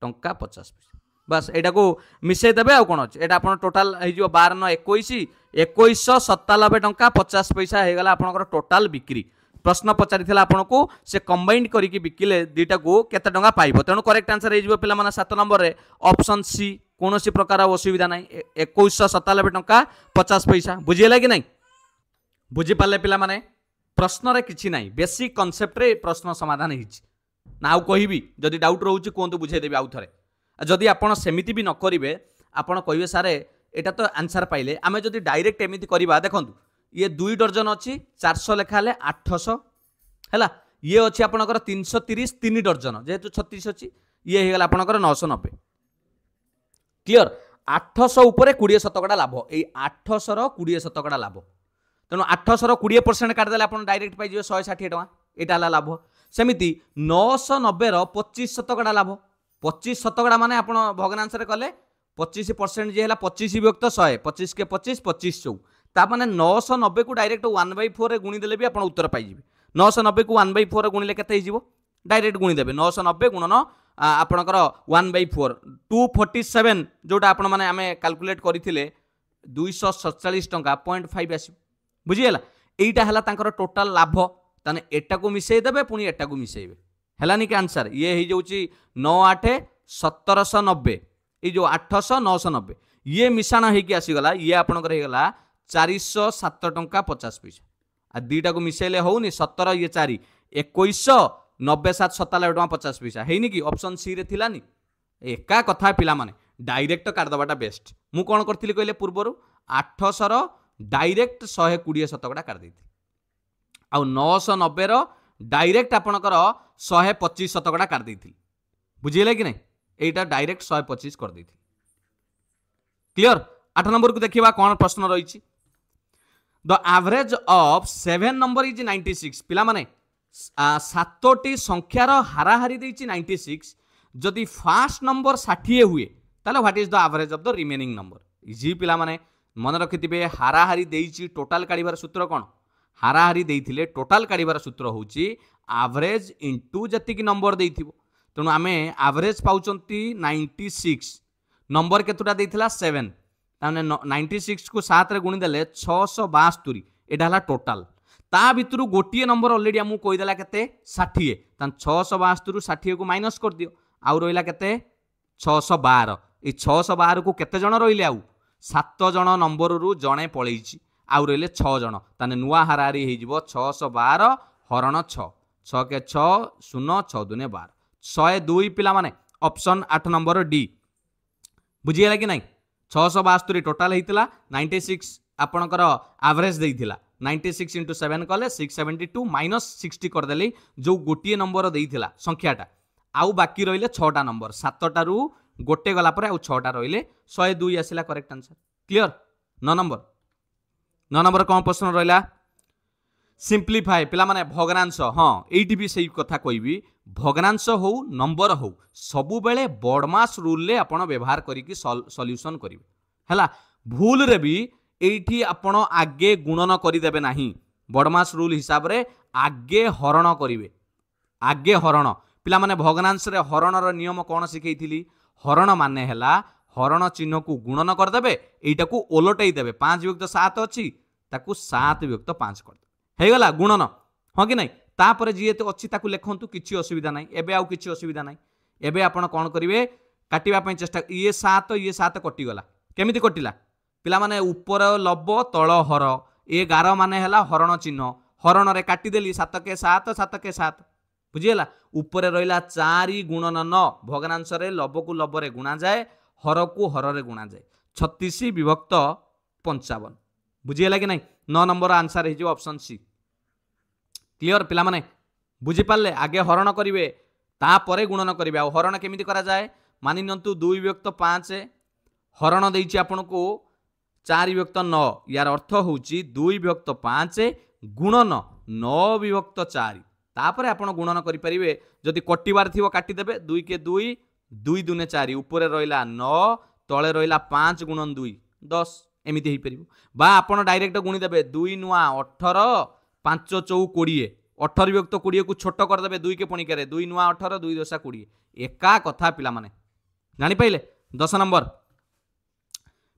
टंका 50 पैसा बस एटा को मिसई देबे आ कोन अछि एटा आपण टोटल हे जो 12 9 21 2197 टंका 50 पैसा हे गला आपनकर टोटल बिक्री प्रश्न पचारिथिला आपनको से कंबाइंड करी कि बिकिले दीटा को केते टंका पाइबो तेनु करेक्ट आंसर हे जिवो पिला माने 7 नंबर रे ऑप्शन सी कोनोसी प्रकार असुविधा नै 2197 टंका 50 पैसा बुझियला कि नै बुझि पाले पिला माने प्रश्न रे किछि नै बेसिक कांसेप्ट रे प्रश्न समाधान हिछि ना आउ कहिबी जदि डाउट रहउछि कोनतो बुझाइ देबी आउ थरे जदि आपण सेमिति भी न करिवे आपण कहिबे सारे एटा तो आंसर पाइले आमे जदि डायरेक्ट एमिति करिबा देखंतु ये 2 डजन अछि 400 लेखा ले 800 हैला ये अछि आपनकर 330 3 डजन जेहेतु 36 अछि ये हे गेला आपनकर 990 क्लियर 800 ऊपर 20% लाभ ए 800 रो 20% लाभ तेणु 800 रो 20% काट देले आपण डायरेक्ट पाइ जिवे 160 टका एटा हला लाभ सेमिति 990 रो 25% लाभ 25% माने आपण भग्नांश रे कले 25% जे है 25 विभक्त 100 25 के 25 25 चौ ताने 990 को डायरेक्ट 1/4 रे गुणी देले भी आपण उत्तर पाई जिवे 990 को 1/4 रे गुणिले केते हिजिवो डायरेक्ट गुणी देबे 990 गुणन आपणकर 1/4 247 जोटा आपण माने आमे कैलकुलेट करथिले 247 टंका 0.5 आसी बुझियला एटा हला तांकर टोटल लाभ ताने एटा को मिसई देबे पुनी एटा को मिसईबे हलानी के आंसर ये ही जाउची 98 1790 ये जो 800 990 ये मिशाण होगी आसीगला ये आपंकर होगा 407 टंका 50 पैसा आ दीटा को मिसेले होनी 17 ये 4 21 90 7 97 टंका 50 पैसा है कि ऑप्शन सी रे थिलानी एका कथा पिला माने डायरेक्ट काटदबाटा बेस्ट मु कौन करथिली कहले पूर्वर 800 रो डायरेक्ट 120 शतकड़ा काट देथि आ 990 रो डायरेक्ट आपणकर 125 शतकड़ा काट देथि बुझिले कि नहीं एटा डायरेक्ट 125 कर देथि क्लियर 8 नंबर को देखिबा कौन प्रश्न रही the average of 7 number is 96 पिला माने सातोटी संख्यार हाराहारी देछि 96 जदि फर्स्ट नंबर 60 हुए ताले what is the average of the remaining number easy पिला माने मन रखिथिबे हाराहारी देछि टोटल काढिबार सूत्र कोन हाराहारी देइथिले टोटल काढिबार सूत्र होछि एवरेज इनटू जति की नंबर देइथिबो तेणु आमे एवरेज पाउचंती 96 नंबर केतुटा देइथिला 7 ताने 96 को 7 रे गुणी देले 672 एटा हला टोटल ता भितरु गोटिए नंबर ऑलरेडी हमु कहि देला केते 60 तान 672 रु 60 को माइनस कर दियो आउ रोइला केते 612 ए 612 को केते जण रोइले आउ 7 जण नंबर रु जणे पळेइची आउ रोइले 6 जण ताने नुवा हाराहारी हे जिवो 612 हरण 6 6 के 6 0 6 दुने 12 102 पिला माने ऑप्शन 8 नंबर डी बुझियला कि नहीं 672 टोटल हेतिला 96 आपणकर एवरेज देइथिला 96 इंटू 7 कले 672 माइनस 60 कर देली जो गोटिए नंबर देइथिला संख्याटा आउ बाकी रहिले 6टा नंबर 7टा रु गोटे गला पर आउ 6टा रहिले 102 आसिला करेक्ट आंसर क्लियर 9 नंबर कौन प्रश्न रहिला सिंप्लीफाई पिला माने भग्नांश हाँ एठी भी सही कथा कहबी भग्नांश हो नंबर हो सबु बेले बॉडमास रूल ले आपण व्यवहार करिकि सॉल्यूशन करिवे हला भूल रे भी एठी आपण आगे गुणन करि देबे नाही बॉडमास रूल हिसाब रे आगे हरण करिवे आगे हरण पिला माने भग्नांश रे हरण रो नियम कोन सिखैथिली हरण माने हला हरण चिन्ह को गुणन कर देबे एटा को ओलटै देबे 5 विभक्त 7 अछि ताकू 7 विभक्त 5 कर हे गला गुणन हां कि नहीं तापर जी तो अच्छी ताकू लिखंतु किछि असुविधा नहीं एबे आउ किछि असुविधा नहीं एबे आपण कोन करिवे काटिबा पई चेष्टा ये 7 कटि गला केमिति कटिला पिला माने ऊपर लब तळ हर ए 11 माने हला हरण चिन्ह हरण रे काटि देली 7 के 7 बुझियला ऊपर रहिला 4 गुणन 9 भग्नांश रे लब को लब रे गुणा जाए हर को हर रे गुणा जाए 36 विभक्त 55 बुझियला कि नहीं 9 नंबर आंसर हे जो ऑप्शन सी क्लियर पिला माने बुझी पाले आगे हरण करिवे तापरे गुणन करिवे आ हरण केमिति करा जाए मानि नंतु 2 विभक्त 5 हरण देइछि आपन को 4 विभक्त 9 यार अर्थ होउछि 2 विभक्त 5 गुणन 9 विभक्त 4 तापरे आपन गुणन करि परिवे जदि कटिवार थिवो काटि देबे 2 के 2 2 दुने 4 ऊपर रहिला 9 तळे रहिला 5 गुणन 2 10 एमिति हे परिबो बा आपन डायरेक्ट गुणी देबे 2 नुआ 18 5 चौ 20 18 विभक्त 20 को छोट कर देबे 2 के पुणी करे 2 नुआ 18 2 दशा 20 एका कथा पिला माने जानि पाइले 10 नंबर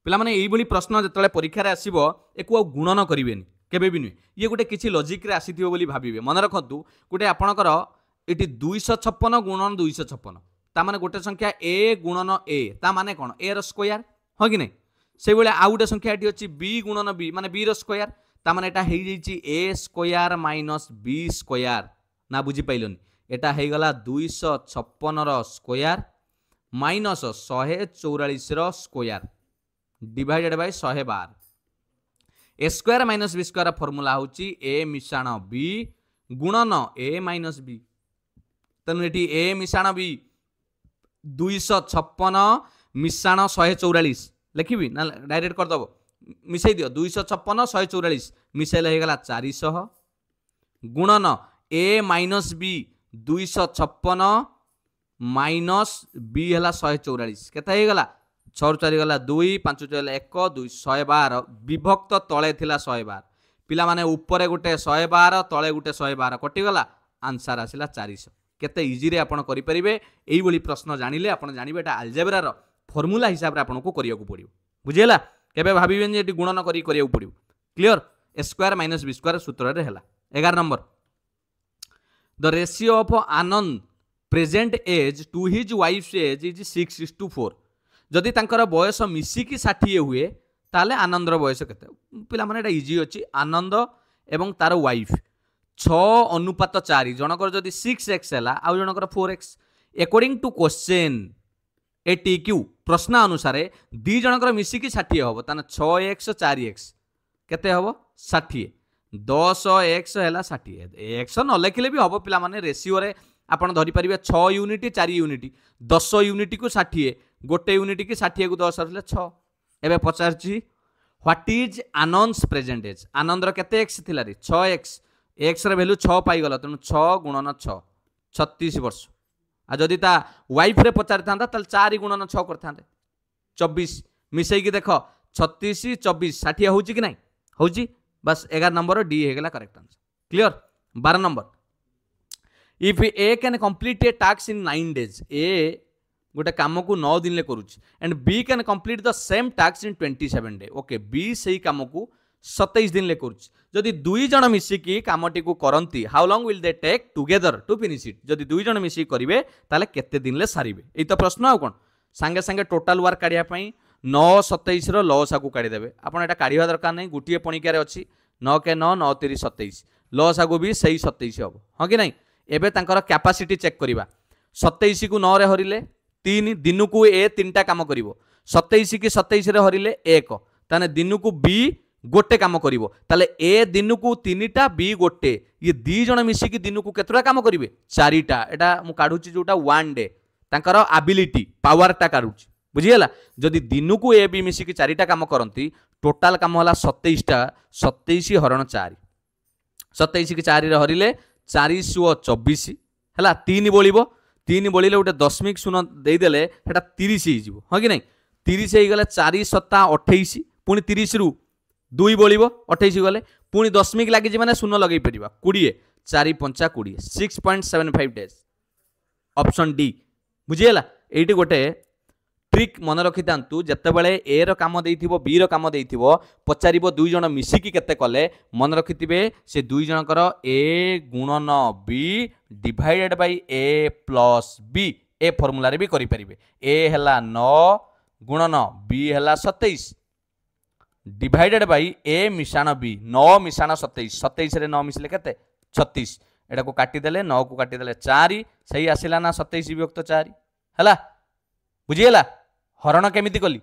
पिला माने एई बली प्रश्न जतले परीक्षा रे आसीबो एको गुणन करिवेनी केबे भी नुई ये गोटे किछि लॉजिक रे आसीथिबो बोली भाबिबे मन रखंतु गोटे आपणकर एटी 256 गुणन 256 ता माने गोटे संख्या a गुणन a ता माने कोन a रो स्क्वायर हो कि नै से बेले आ गोटे संख्या एटी अछि b गुणन b माने b रो स्क्वायर ता माने एटा हेइ जैछि a square minus b square ना बुझी पाइलोनी एटा हेइ गला 256 रो स्क्वायर माइनस 144 रो square divided by 112 a square minus b square formula होची a मिशाण b गुणन a माइनस b तनु एटी a मिशाण b 256 मिशाण 144 लिखिबी ना डायरेक्ट कर दबो मिसई दियो 256 144 मिसेले हे गला 400 गुणन a minus b 256 minus b हला 144 केता हे गला 6 रु 4 गला 2 5 रु 4 1 2 112 विभक्त तले थिला 112 पिला माने ऊपर गुटे 112 तले गुटे 112 कटि गला आंसर आसिला 400 केते इजी रे आपण करि परिबे एई बोली प्रश्न जानिले आपण जानिबे एटा अलजेब्रा रो फार्मूला हिसाब रे आपनको करिया को पड़ियो बुझियला केबे भाबिबेन जे एटी गुणन करि करिया को पड़ियो clear a square minus b square सूत्र रे हैला 11 number the ratio of Anand present age to his wife's age is 6:4 जदि तांकर बयस मिसिकी 60 हुए ताले आनंदर बयस केते पिला माने एटा इजी अछि आनंद एवं तार वाइफ 6:4 जनकर जदि 6x हैला आ जनकर 4x अकॉर्डिंग टू क्वेश्चन एटीक्यू प्रश्न अनुसार दी जनकर मिसिकी 60 हबो ताने 6x 4x केते हबो 60 10x हैला 60 x न लेखिले भी हबो पिला माने रेशियो रे आपण धरि परिबे 6 यूनिट 4 यूनिट 10 यूनिट को 60 गोटे यूनिट की 60 को 10 रखले 6 एबे पचारची व्हाट इज आनंद's प्रेजेंट एज आनंदर केते x थिला रे 6x x रे वैल्यू 6 पाई गला तनु 6 गुणन 6 36 वर्ष आ जदि ता वाइफ रे पचार थांदा तल 4 गुणन 6 करथांदे 24 मिसई की देखो 36 24 60 होउची कि नहीं होउची बस 11 नंबर डी हे गला correct answer clear 12 number if A can complete a task in 9 days ए गोटे काम को 9 दिन ले करूची and B can complete the same task in 27 day okay B सही काम को 27 दिन ले करूची जदि दुई जण मिसिकी कामटी को करंती how long will they take together to finish it जदि दुई जण मिसिकी करिवे ताले केते दिन ले सारिबे एई तो प्रश्न आ कोन संगे संगे टोटल वर्क काढिया पई 9 27 रो लॉस आकु काढी देबे आपण एटा काढिवा दरकार नै गुटिए पणिका रे अछि 9 के 9 9 3 27 लॉस आकु भी सही 27 हबो हां कि नै एबे तांकर कैपेसिटी चेक करिवा 27 को 9 रे हरिले 3 दिन को ए 3टा काम करिवो 27 की 27 रे हरिले 1 ताने दिन को बी गोटे काम करिवो ताले ए दिन को 3टा बी गोटे ये दी जण मिसी की दिन को केतरा काम करिवे 4टा एटा मु काढुची जोटा 1 डे तांकर एबिलिटी पावर टा काढुची बुझियला जदि दिन को ए बी मिसी की 4टा काम करंती टोटल काम होला 27टा 27 हरण 4 27 की 4 रे हरिले 424 हैला 3 बोलिबो 3 बोलिले गोटे दशमिक शून्य दे देले हेटा 30 ही जिवो हां कि नै 30 हे गले 4 7 28 पुनी 30 रु 2 बोलिबो 28 गले पुनी दशमिक लागि जे माने शून्य लगै परिबा 20 4 5 20 6.75 डेज ऑप्शन डी बुझियला एठी गोटे ट्रिक मन रखि तांतु जत्ते बेले ए रो काम देइथिबो बी रो काम देइथिबो पचारिबो दुई जण मिसिकी केते कले मन रखिथिबे से दुई जनकर ए गुणन B divided by A plus B ए फार्मूला रे भी करि परिबे ए हला 9 गुणन बी हला 27 डिवाइडेड बाय ए मिशाण बी 9 मिशाण 27 27 रे 9 मिसले केते 36 एटा को काटी देले 9 को काटी देले 4 सही आसिला ना 27 विभक्त 4 हला बुझियला हरण केमिति कली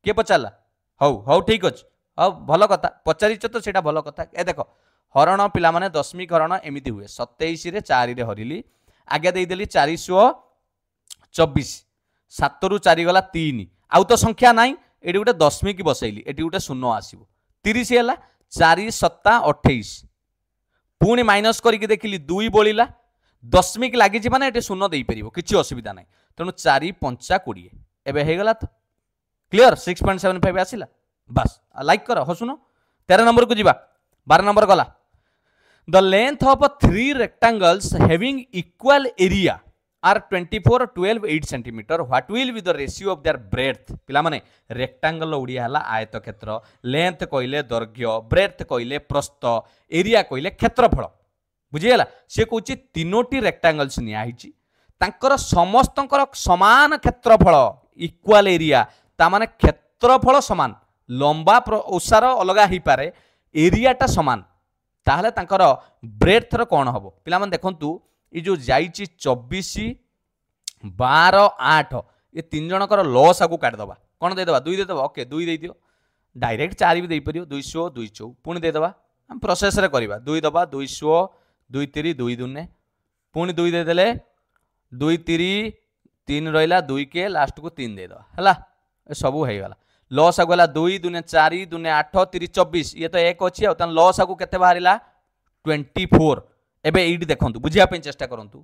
के पचारला हौ हौ ठीक अछि हौ भलो कथा पचारिछ तो सेटा भलो कथा ए देखो हरण पिला माने दशमिक हरण एमिति हुए 27 रे 4 रे हरिली आगे देई देली 424 7 रु 4 गला 3 आउ तो संख्या नाही एडी गुटे दशमिक बसैली एडी गुटे शून्य आसीबो 30 हैला 4 7 28 पुणी माइनस करके देखिली 2 बोलिला दशमिक लागि माने एटे शून्य देई परिबो किछि असुविधा नाही तेणु 4 5 20 एबे हे गला तो क्लियर 6.75 आसिला बस लाइक कर हसुनो 13 नंबर को जीवा 12 नंबर गला the length of 3 rectangles having equal area are 24 12 8 centimetre what will be the ratio of their breadth पिला माने रेक्टेंगल ओडिया हला आयत क्षेत्र लेंथ कइले दैर्घ्य ब्रेथ कइले प्रस्थ एरिया कइले क्षेत्रफल बुझियला से कहूची तीनोटी रेक्टेंगल्स निया हिची तांकर समस्तंकर समान क्षेत्रफल इक्वल एरिया ता माने क्षेत्रफल समान लंबा ओसार अलगा ही पारे एरियाटा समान ताहले तांकर ब्रेथ रो कोन हबो पिला मन देखंतु ई जो जाईची 24 12 8 ये तीन जनकर लॉस आगु काट दबा कोन दे दबा 2 दे दबा ओके 2 दे दियो डायरेक्ट 4 भी दे परियो 200 2 पुणी दे दबा हम प्रोसेस रे करबा 2 दबा 200 2 3 2 दुने पुणी 2 दे देले 2 3 3 रहिला 2 के लास्ट को 3 दे दबा हला सबू है गला लॉस आगला 2 दुने 4 दुने 8 3 24 ये तो एक अछि आ लॉस आगु केते बाहरिला 24 एबे एडी देखंतु बुझिया पे चेष्टा करंतु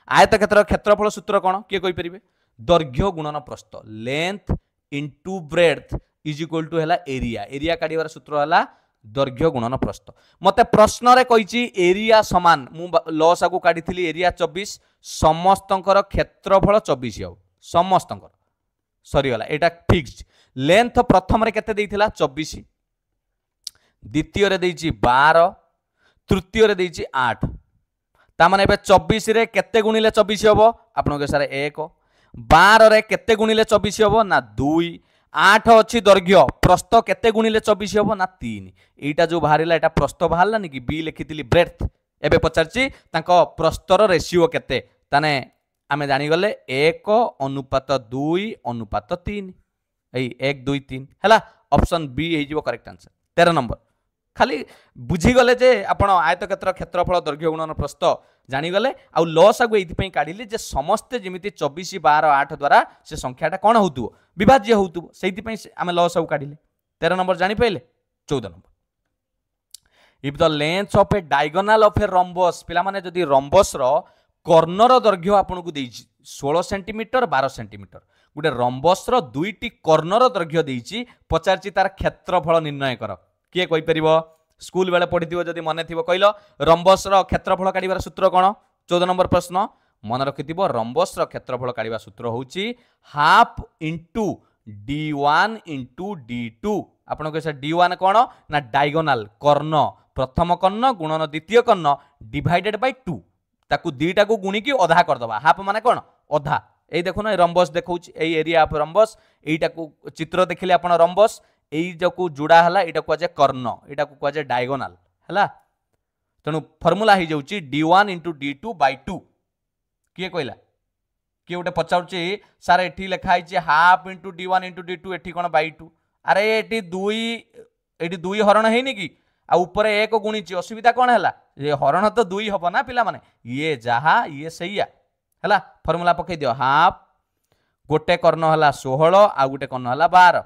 आयत क्षेत्र क्षेत्रफल सूत्र कोन के कहि परिबे दैर्घ्य गुणन प्रस्थ length into breadth is equal to है एरिया एरिया काढ़ सूत्र है दैर्घ्य गुणन प्रस्थ मते प्रश्न रे कहिछि एरिया समान मु लसा को काढिथिली एरिया 24 समस्तंकर क्षेत्रफल 24 हो समस्तंकर सरी गला एटा फिक्स्ड लेंथ प्रथम रे केते देइथिला 24 द्वितीय रे देइछि 12 तृतीय रे देइछि 8 ता माने एबे 24 रे केते गुणिले 24 हबो आपन के सारे 1 12 रे केते गुणिले 24 हबो ना 2 8 अच्छी दैर्घ्य प्रस्थ केते गुणिले 24 हबो ना 3 एटा जो बाहरिला एटा प्रस्थ बाहरलानी कि बी लिखिथिली ब्रेथ एबे पचारछि तांको प्रस्थर रेशियो केते ताने आमे जानि गले 1:2:3 एई 1 2 3 हला ऑप्शन बी हे जिवो करेक्ट आंसर 13 नंबर खाली बुझी गले जे आपण आयतक्षेत्र क्षेत्रफल दैर्घ्य गुणन प्रस्थ जानी गले आ लस आगु एथि पई काढिली जे समस्त जेमिति 24 12 8 द्वारा से संख्याटा कोन होतु विभाज्य होतु सेति पई आमे लस आगु काढिले 13 नंबर जानि पइले 14 number if the length of A diagonal of A rhombus पिला माने जदी रम्बस रो कॉर्नर दैर्घ्य आपन को देइछि 16 सेंटीमीटर 12 सेंटीमीटर गुटे रम्बस रो दुईटी कॉर्नर दैर्घ्य देइछि पचारछि तार क्षेत्रफल निर्णय कर किए कहि परिबो स्कूल बेले पढ़ी जदि मन थी कहल रम्बस क्षेत्रफल काढ़ सूत्र कौन 14 नंबर प्रश्न मन रखि रम्बस क्षेत्रफल काढ़ सूत्र हूँ half into d1 into d2 आपन d1 कौन ना डायगोनाल कर्ण प्रथम कर्ण गुणन द्वितीय कर्ण डिवाइडेड बाय 2 ताकू दीटा को गुणी की अधा करदबा हाफ माने कौन अधा यही देखो ना रम्बस देखौ एरिया ऑफ रम्बस एटा को चित्र देखिले आपन रम्बस एई जको जुड़ा हला एटा को जे कर्ण एटा को जे डायगोनाल हला तनु फार्मूला ही जाउची d1 * d2 / 2 किए कहला किए उटे पचाउची सर एठी लिखा है हाफ इंटू d1 * d2 एठी कोन / 2 अरे एठी 2 हरण हेनी कि आ ऊपर 1 गुणीची असुविधा कोन हला ये हरण तो 2 हबो ना पिला माने ये जहा ये सहीया हला फार्मूला पकई दियो हाफ गोटे कर्ण हला 16 आ गोटे कर्ण हला 12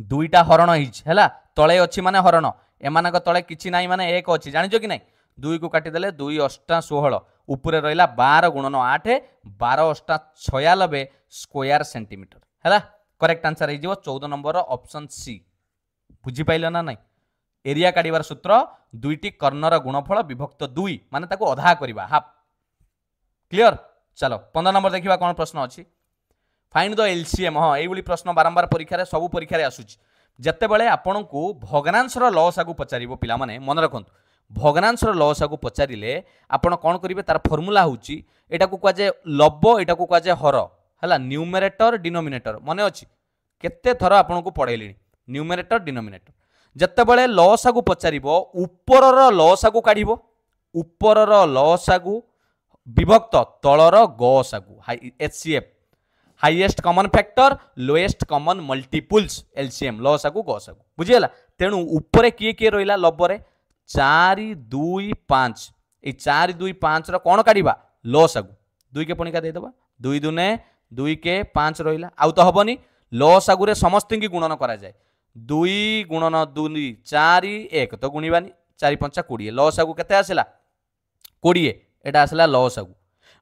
दुईटा हरण है तले अच्छी माने हरण एमानक तले किछि नाई माने 1 अच्छी जानिछो कि नाई 2 को काटिदेले 2 × 16 ऊपर रहिला 12 × 8 12 × 96 स्क्वायर सेंटीमीटर है करेक्ट आंसर हो 14 नंबर ऑप्शन सी बुझी पाइल ना नाई एरिया काढ़िबार सूत्र दुईटी कर्णर गुणफल विभक्त 2 माने ताको अधा करबा हाफ क्लियर चलो 15 नंबर देखिबा कोन प्रश्न अछि फाइंड द एलसीएम हाँ ये प्रश्न बारंबार परीक्षा सब परीक्षा आसूची जिते बड़े आपण को भग्नांशर लस आगु पचार पिला माने मन रखु भग्नांशर लस आगु पचारे आपण कौन करेंगे तार फर्मूला हूँ यहाँ को कहुए लब यहाँ को कहुए हर है न्यूमेरेटर डिनोमिनेटर मन अच्छी केते थर आपन को पढ़ेली न्यूमेरेटर डिनोमिनेटर जिते बड़े लस आगु पचार ऊपर लस आगु काढ़ ऊपर लस आगु विभक्त तलर गस आगु HCF highest common factor lowest common multiples LCM लसागु गसागु बुझीगला तेणु ऊपर किए किए रहिला लबरे 4 2 5 ए 4 2 5 रो कोन काढिबा लसागु 2 के पणिका दे देबा 2 दुने 2 के 5 रहिला आउ तो हबनी लसागु रे समस्त की गुणन करा जाए 2 गुणन 2 4 1 तो गुणीबानी 4 5 20 लसागु केते आसिला 20 एटा आसिला लसागु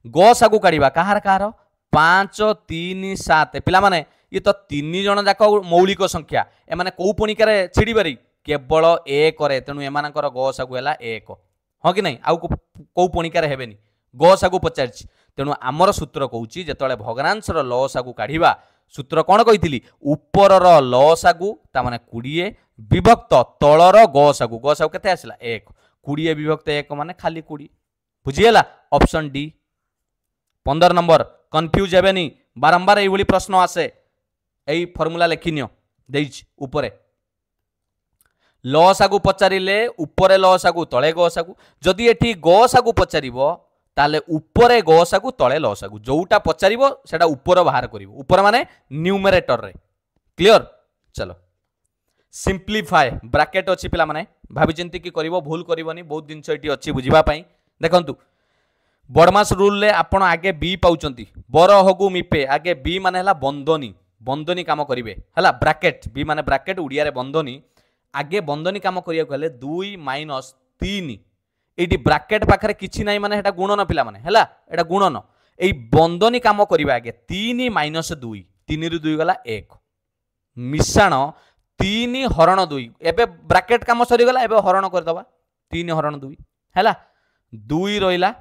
गसागु काढिबा कहार कहार 5 3 7 पिला माने ये तो 3 जन जाक मौलिक संख्या एमाने कौ पणिकार छिड़ी बारी केवल 1 करे तेणु एमानकर गसागु हैला 1 हाँ कि नहीं आउ कौ पणिकार हेबेनी गसागु पचारछि तेणु आमर सूत्र कहूछि जेतले भग्नांशर लसागु काढिबा सूत्र कोन कहिथिली ऊपरर लसागु ता माने 20 विभक्त तलर गसागु केते आसिला 1 20 विभक्त 1 माने खाली 20 बुझियला ऑप्शन डी 15 नंबर कन्फ्यूज हेबेनी बारंबार ये प्रश्न आसे यही फर्मूला लिखिनियो देइछि ऊपरे लसागु पचारिले ऊपरे लसागु तले गसागु जदि एठी गसागु पचारिबो ताले ऊपरे गसागु तले लसागु जोटा पचारिबो सेटा ऊपर बाहर करिवो ऊपर माने न्यूमेरेटर रे क्लियर चलो सिंप्लीफाई ब्रैकेट अछि पिला माने भाबी चिंती की करिवो भूल करिवोनी बहुत दिन एठी अछि बुझिबा पई देखंतु बड़मास रूल ले आपण आगे बी पाउचंती बर हगु मिपे आगे बी माने हला बंदनी बंदनी काम करिवे हला ब्रैकेट बी माने ब्रैकेट उड़िया रे बंदनी आगे बंदनी काम करिया कहले 2 - 3 एटी ब्रैकेट पाखरे किछि नाही माने हेटा गुणन पिला माने हला एटा गुणन एई बंदनी काम करिवा आगे 3 - 2 3 रु 2 गला 1 मिशाण 3 हरण 2 एबे ब्रैकेट काम सरी गला एबे हरण कर दबा 3 हरण 2 हैला 2 रहिला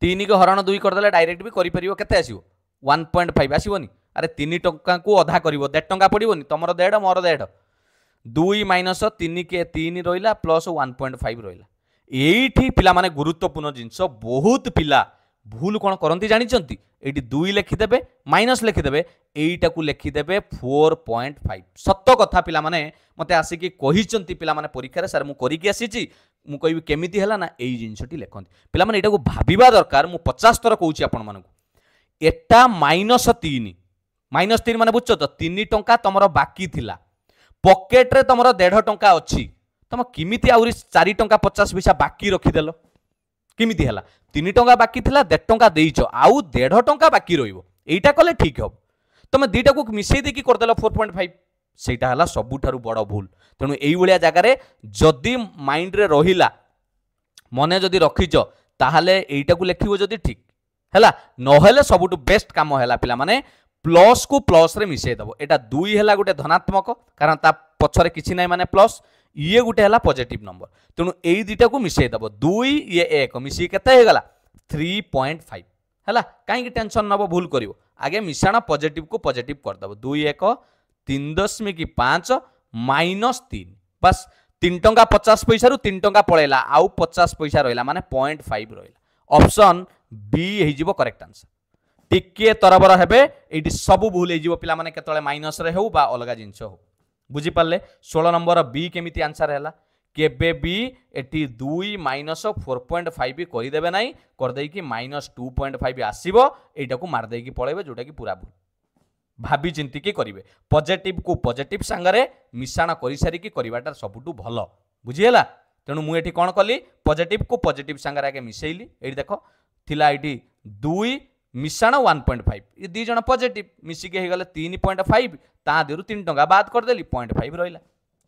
3 को हरण 2 कर देले डायरेक्ट भी करि परिबो केते आसीबो 1.5 आसीबोनी अरे 3 टंका को अधा करिवो 1.5 टंका पड़िबोनी तमरो 1.5 मोर 1.5 2 माइनस 3 के 3 रहिला प्लस 1.5 रहिला एठी पिला माने गुरुत्वपूर्ण जिंस बहुत पिला भूल कौन करती जानी ये 2 लिखिदेवे माइनस लिखिदेवे यहीटा को लिखिदेवे 4.5 सत कथा पिला माने मते आसिकी कहिसंती पिला माने परीक्षा रे सर मु करिकी आसीची मु कहबी केमिति हला ना एई जिंसटी लेखंती पिला माने एटा को भाबिबा दरकार मु 50 थर कहूची आपण मानकु एटा -3 माने बुझछ तो 3 टंका तमरो बाकी थिला पॉकेट रे तमरो 1.5 टंका अछि तम किमिति आउरी 4 टंका 50 पैसा बाकी रखिदेलो किमिति हला 3 टंका बाकी थिला 1.5 टंका देइछो आउ 1.5 टंका बाकी रहिबो एटा कले ठीक हो तमे दुईटा को मिसई देकी कर देलो 4.5 सेटा हला सबुठारु बड़ भूल तेणु एई भलिया जगह रे जदी माइंड रे रहिला मने जदी रखिजो ताहाले एटा को लिखिबो जदी ठीक हला न हेले सबुटु बेस्ट काम हला पिला माने प्लस को प्लस रे मिसई दबो एटा 2 हला गुटे धनात्मक कारण ता पछरे किछि नै माने प्लस ये गुटे हला पॉजिटिव नंबर तेणु एई दुईटा को मिसई दबो 2 ये 1 मिसई केते हे गला 3.5 हला काहे कि टेंशन नबो भूल करिवो आगे मिशाण पॉजिटिव को पॉजिटिव कर दबो 2 1 3.5 माइनस 3 बस 3 टंका 50 पैसा रु 3 टंका पळेला आउ 50 पैसा रहिला माने 0.5 रहिला ऑप्शन बी हे जिवो करेक्ट आंसर टिके तरबर हेबे एटी सब भूल हे जिवो पिला माने केतळे माइनस रे हो बा अलगा जिंस हो बुझी पाले 16 नंबर बी केमिति आंसर हैला केबे भी एटी 2 माइनस 4.5 भी करि देबे नाही कर देई कि -2.5 आसीबो एटा को मार देई कि पळेबे जोटा कि पूरा भूल भाबी चिंती की करिवे पॉजिटिव को पॉजिटिव संगरे मिशाण करि सारी कि करिवाटा सबुटु भलो बुझी हैला तेनु मु एठी कोन कली पॉजिटिव को पॉजिटिव संगरे आगे मिसेइली एठी देखो थिला एठी 2 मिशाण 1.5 ये दी जण पॉजिटिव मिसिके हे गले 3.5 ता देरु 3 टंका बाद कर देली 0.5 रहिला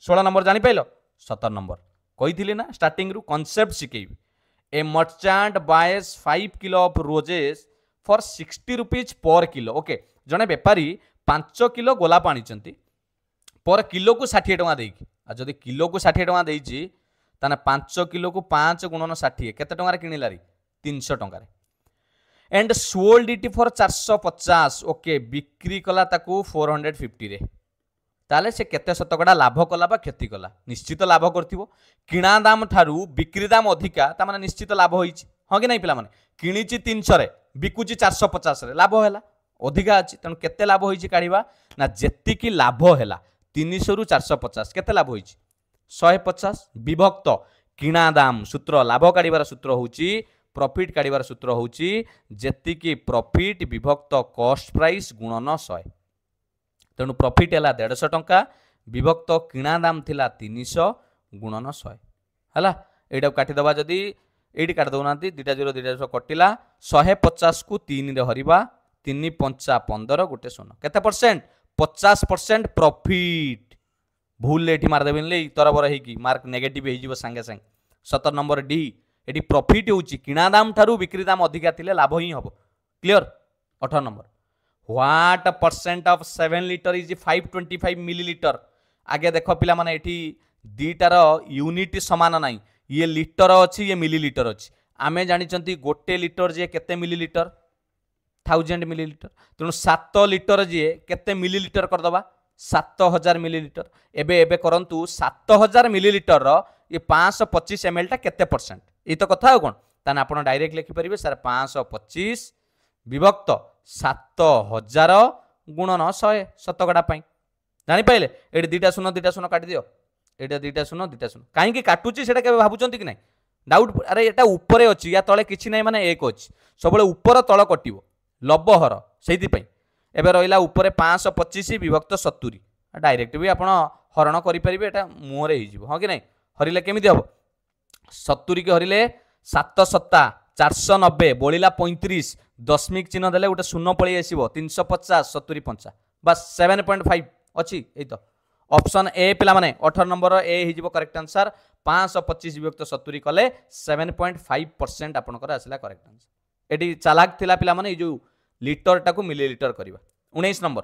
16 नंबर जानि पाइलो 17 नंबर कही ना स्टार्टिंग रु कॉन्सेप्ट शिखेबी a merchant buys 5 kilo of roses for 60 rupees per kilo okay जने बेपारी 5 किलो गोलाप आनी पर किलो को 60 टंका देकी आ जदि किलो को 60 टंका देइची ताने 5 किलो को 5 गुणन 60 केते टंका रे किनिलारी 300 टंका रे and sold it for 450 okay बिक्री कला ताकू 450 रे ताले से केते शतकड़ा लाभ कला बा क्षति कला निश्चित लाभ करथिबो किणा दाम थारु बिक्री दाम अधिका ता माने निश्चित लाभ होईची हां कि नै पिला माने किणीची 300 रे बिकुची 450 रे लाभ हैला अधिका अछि तन केते लाभ होईची काढिबा ना जेति की लाभ हैला 300 रु 450 केते लाभ होईची 150 विभक्त किणा दाम सूत्र लाभ काढिबार सूत्र होउची प्रॉफिट काढिबार सूत्र होउची जेति की प्रॉफिट विभक्त कॉस्ट प्राइस गुणन 100 तेणु प्रॉफिट है 150 टंका विभक्त किणा दाम थिला 300 गुणन 100 है यहाँ काटिदबा जदि ये काट दौना 2 0 2 0 कटिला 150 को 3 रे हरिबा 3 5 15 गोटे 0 केते परसेंट 50% प्रॉफिट भूल ले मारदेबे तरबर होगी मार्क नेगेटिव हो सांगे सांगे 17 नंबर डी ये प्रॉफिट होची किणा दाम ठारू बिक्री दाम अधिका थिले लाभ ही हम clear 18 number what percent of 7 litre is 525 millilitre आगे देख पिला माने एठी दीटार यूनिट समान नाई ये लीटर अच्छी ये मिलीलीटर अच्छी आमे जानी चंती गोटे लीटर जे केते मिलीलीटर 1000 मिलीलीटर तेणु 7 लीटर जे केते मिलीलीटर कर दबा 7000 मिलीलीटर एबे एबे करंतु 7000 मिलीलीटर रो ये 525 ml टा केते परसेंट ये तो कथा हो कोन ताने आपण डायरेक्ट लिखि परिबे सर 525 विभक्त 7000 गुणन 100 शतकड़ा पाई जानि पाइले एडी दुटा शून्य काटि दियो एटा दुटा शून्य काहे कि काटुची सेटा के भाबुचंती कि नै डाउट अरे एटा ऊपरे अछि या तळे किछि नै माने एक अछि सबले ऊपर तळ कटिवो लबहर सेति पई एबे रहिला ऊपरे 525 विभक्त 70 डायरेक्ट भी आपण हरण करि परिबे एटा मुहरे हि जिवो हां कि नै हरिले केमिति हबो 70 के हरिले 7 सत्ता 490 बोलिला 35 दशमिक चिन्ह देले गोटे शून्य पळी आसीबो 350 70 5 बस 7.5 अछि एई तो ऑप्शन ए पिला माने 18 नंबर ए हि जिवो करेक्ट आंसर 525 विभक्त 70 कले 7.5% आपनकर आसिला करेक्ट आंसर एटी चालाक थिला पिला माने जो लीटर टाकू मिलीलीटर करबा 19 number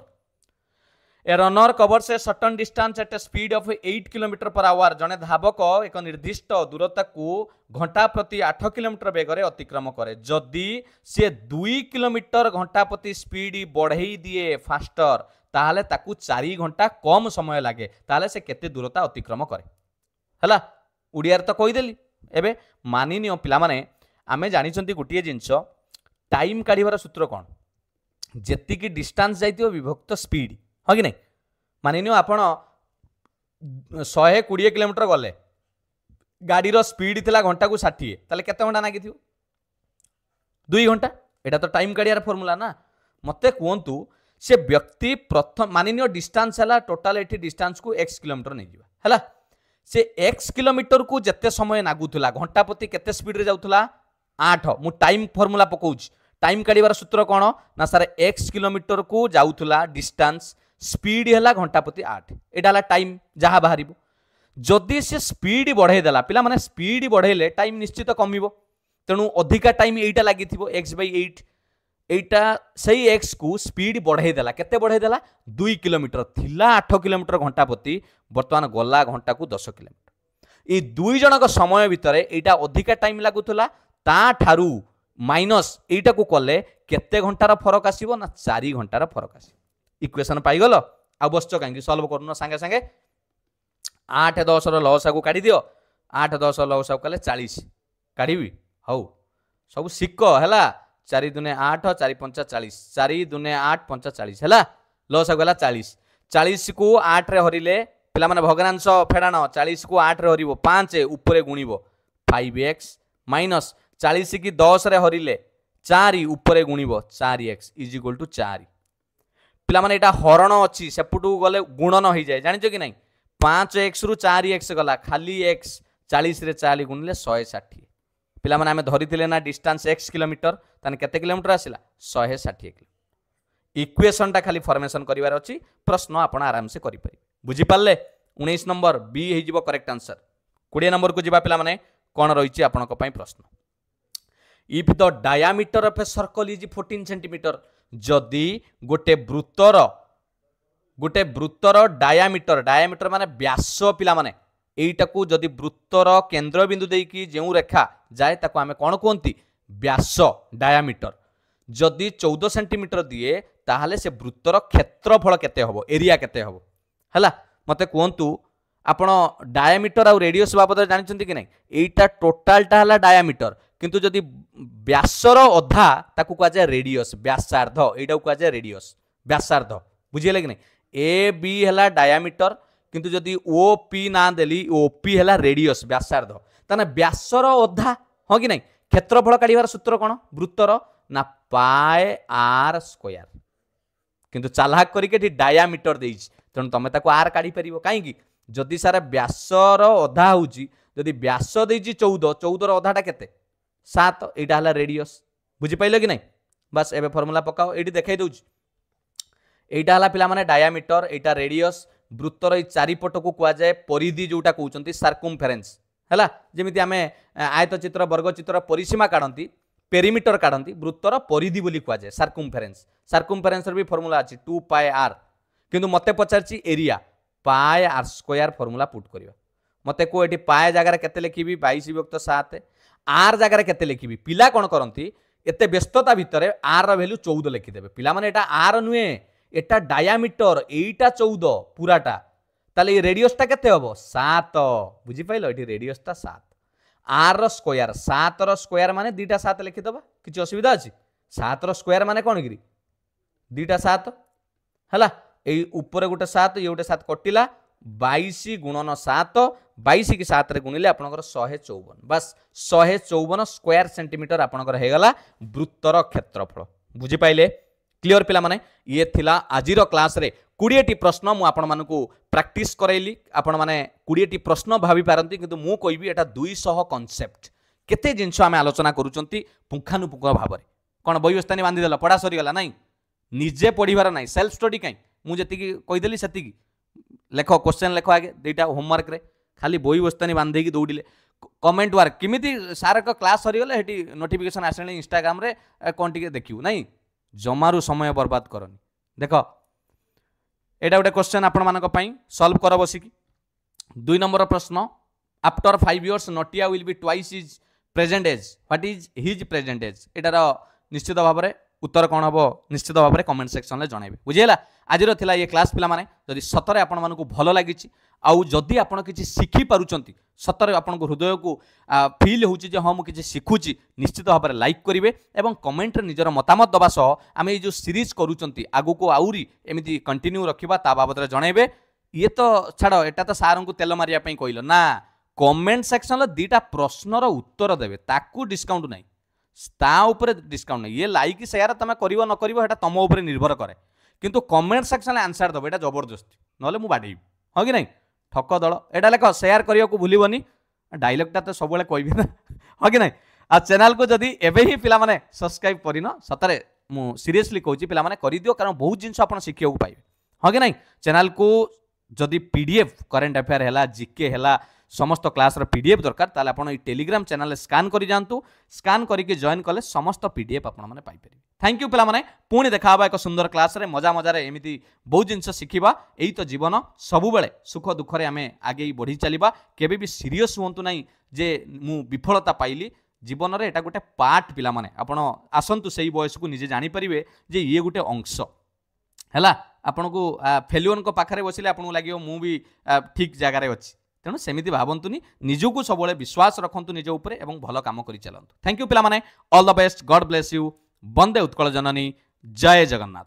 a runner covers a certain distance at a speed of 8 kilometre per hour जने धावक एक निर्दिष्ट दूरता को घंटा प्रति 8 किलोमीटर बेगर अतिक्रम करे जदि से 2 किलोमीटर घंटा प्रति स्पीड बढ़ई दिए फास्टर ताहले ताकू 4 घंटा कम समय लगे ताहले से केते दूरता अतिक्रम करे हला उड़ियार तो कहीदेली एबे मानि नियो पिला माने आमे जानिछंती गोटिए जिंस टाइम काढिबार सूत्र कोन जेतिकी डिस्टेंस जाइतियो विभक्त स्पीड हाँ कि नहीं मानि नियो आपण 120 किलोमीटर गले गाड़ी रो स्पीड थिला घंटा को 60 ताले केते घंटा नागी थियो 2 घंटा एटा तो टाइम काढियार फार्मूला ना मते कोंतु से व्यक्ति प्रथम मानि नियो डिस्टेंस हला टोटल एठी डिस्टेंस को x किलोमीटर नै जिबा हला से x किलोमीटर को जत्ते समय नागुथला घंटा प्रति केते स्पीड रे जाउथला 8 मु टाइम फार्मूला पकाउछ टाइम काढिबार सूत्र कोन ना सर x किलोमीटर को जाउथला डिस्टेंस स्पीड है घंटा प्रति 8 एटा हला टाइम जहाँ बाहर जदि से स्पीड बढ़ाई देला पिला माने स्पीड बढ़ाइले टाइम निश्चित कमिबो तेणु अधिका टाइम एटा लागि थिबो x/8 एटा सही x को स्पीड बढ़ाई देला केते बढ़ाई देला 2 किलोमीटर थिला 8 किलोमीटर घंटा प्रति वर्तमान गला घंटा को 10 किलोमीटर ए दुई जनक समय भितर एटा अधिका टाइम लागुथला ता ठारू माइनस एटा को कले केते घंटार फरक आसीबो ना 4 घंटार फरक आसीबो इक्वेशन पाइगल आ बसच कहीं सल्व करूँ सांगे सांगे 8 10 लसा को काढ़ी दियो 8 10 लसा कले 40 काढ़ी हौ सब शिक है 4 दुने 8 4 5 40 4 दुने 8 5 40 है लसा गला 40 40 को 8 रे हरिले पिला माने भग्नांश फेडाण 40 को 8 रे हरिबो 5 ऊपर गुणिबो 5x माइनस 40 की 10 रे हरिले 4 ऊपर गुणिबो 4x इज इक्वल टू 4 पिला माने एटा हरण अच्छी सेपटू गले गुणन हो जाए जानिछ कि नहीं 5x रु 4x गला खाली x 40 रे 4 गुणिले 160 पिला माने आमे धरिथिले ना डिस्टेंस x किलोमीटर ताने केते किलोमीटर आसिला 160 किलोमीटर इक्वेशन टा खाली फॉर्मेशन करिवार अछि प्रश्न आपण आराम से करि पारि बुझी पाले 19 नंबर बी हे जिवो करेक्ट आंसर 20 नंबर को जिबा पिला माने कोन रहिछि आपनक पई प्रश्न if the diameter of a circle is 14 centimetre जदि गोटे वृत्तर डायामीटर डायामीटर माने व्यास पिला माने एटा को जदि वृत्तर केंद्र बिंदु देकी जेउ रेखा जाए ताको आमे कोन कोंती व्यास डायामीटर जदि 14 सेंटीमीटर दिए ताहले से वृत्तर क्षेत्रफल केते हबो एरिया केते हबो हला मते कोंतु आपण डायामीटर आ रेडियस बाबद जानिछंती कि नै एटा टोटलटा हला डायामीटर किंतु जदि व्यासर अधा ताकू कह जाए रेडियस व्यासार्ध एटा को कह जाए रेडियस व्यासार्ध बुझिले कि नै ए बी हला डायामीटर किंतु जदि ओ पी ना देली ओ पी हला रेडियस व्यासार्ध ताने व्यासर अधा हो कि नै क्षेत्रफल काढिबार सूत्र कोन वृत्तर ना पाए आर स्क्वायर किंतु चालाक करिके डायामीटर देइछ तेणु तमे ताकू आर काढी परिबो काहे कि जदि सारा व्यासर अधा होउची जदि व्यास देइची 14 14 रो अधाटा केते 7 एटा हला रेडियस बुझी पाइलो कि नहीं बस एबे फार्मूला पकाओ एटी देखाई दउची एटा हला पिला माने डायामीटर एटा रेडियस वृत्तर ए चारिपट को कुआ जाए परिधि जोटा कहउचंती सर्कमफेरेंस हला जेमिति आमे आयत चित्र वर्ग चित्र परिसीमा काढंती पेरीमीटर काढंती वृत्तर परिधि बोली कुआ जाए सर्कमफेरेंस सर्कमफेरेंस र भी फार्मूला अछि 2 पाई r किंतु मते पचारची area pi r square formula put करिवा मते को एटी पाई जगह केते लिखिबी 22 विभक्त 7 आर जगह केते लिखिबी पिला कोन करंती एते व्यस्तता भितर आर र वैल्यू 14 लिखि देबे पिला माने एटा आर नुए एटा डायामीटर एटा 14 पूराटा ताले ए रेडियसटा केते हबो 7 बुझी पाइलो एटी रेडियसटा 7 आर र स्क्वायर 7 र स्क्वायर माने दुटा 7 लिखि दबा किछि असुविधा अछि 7 र स्क्वायर माने कोन गिरी दुटा 7 हला ए ऊपर गोटे 7 ये गोटे 7 कटिला 22 गुणन 7 22 की 7 रे गुणिले आपनकर 154 बस 154 स्क्वायर सेंटीमीटर आपनकर हे गला वृत्तर क्षेत्रफल बुझी पाइले क्लियर पिला माने ये थिला आजिरो क्लास रे 20 टी प्रश्न मु आपण मानकू प्रैक्टिस करैली आपण माने 20 टी प्रश्न भाबी पारंती किंतु मु कहबी एटा 200 कांसेप्ट केते जिंस आमे आलोचना करूचंती पुंखानुपुंख भाबरे कोन बही बस्तानी बांधी देला पढा सरी गला नाही निजे पढिबार नाही सेल्फ स्टडी काई मु जति की कहि देली सति की लेख क्वेश्चन लेख आगे दुटा होमवर्क रे खाली बही बस्तानी बांधी की दौड़िले कमेंट वर्क किमिति सार का क्लास सरी गले हेटी नोटिफिकेशन आसले इंस्टाग्राम रे कोन टिके देखिउ नाही जमारू समय बर्बाद करनी देख एटा गोटे क्वेश्चन आपण मानक पई सॉल्व कर बसिकी 2 नंबर प्रश्न आफ्टर 5 इयर्स नोटिया will be twice is present age what is his present age एटार निश्चित भाव में उत्तर कौन हम निश्चित भाव में कमेंट सेक्शन में जनइबे बुझीगला आज ये क्लास पिला माने जदि सतरे आपण मानकु भल लागी आउ जदि आपण किछि शिखि पारुचंती सतरे आपण हृदय को फील होउछि जे हां मु किछि शिखुछि निश्चित भाव में लाइक करिवे एवं कमेंट रे निजर मतामत दबा सह आमे जो सीरीज करूचंती आगु को आउरी एमिति कंटिन्यू रखिबा ता बाबत रे जनइबे ये तो छाड़ एटा तो सारन को तेल मारिया पई कहिलो ना कमेंट सेक्शन दीटा प्रश्नर उत्तर देवे ताकू डिस्काउंट नहीं ता ऊपर डिस्काउंट नहीं ये लाइक शेयर तुम कर न कर तुम उपर निर्भर करे किंतु कमेंट सेक्शन आंसर दब यहाँ जबरदस्ती ना मुझे बाड़ेबी हाँ कि नहीं ठक दल एटा लेख शेयर करने को भूलनी डायलॉगटा तो सब कहि ना हाँ कि नहीं आ चैनल को जदि एबे ही पिला माने सब्सक्राइब करिन सतरे मु सीरियसली कहूँ पिला माने करि दियो कारण बहुत जिनस आपन शिखियो पाइबे हाँ कि नहीं चैनल को जदि पीडीएफ करेंट अफेयर है जीके है समस्त क्लास पीडीएफ दरकार ताले आपण टेलीग्राम चैनल स्कान करि जानतु स्कान करके जॉइन कले समस्त पीडीएफ आपण माने पाई परिबे थैंक यू पिला माने पुणी देखा एक सुंदर क्लास रे मजा मजा रे एमिति बहुत जिनस शिखिबा एई तो जीवन सबु बेले सुख दुख रे आमे आगे बढ़ी चलिबा केबे भी सीरियस हुंतु नाही जे मु विफलता पाइली जीवन रे एटा गोटे पार्ट पिला माने आपण आसंतु सेही बयस को निजे जानि परिबे जे ये गोटे अंश हैला आपन को फेल्यून को पाखरे बसिले आपन लागियो मु भी ठीक जगह रे अछि तेणु सेमिति भावंतुनी निजको सब विश्वास रखंतु निज उपरे एवं भल काम करि चलंतु थैंक यू पिला माने all the best God bless you वंदे उत्कल जननी जय जगन्नाथ।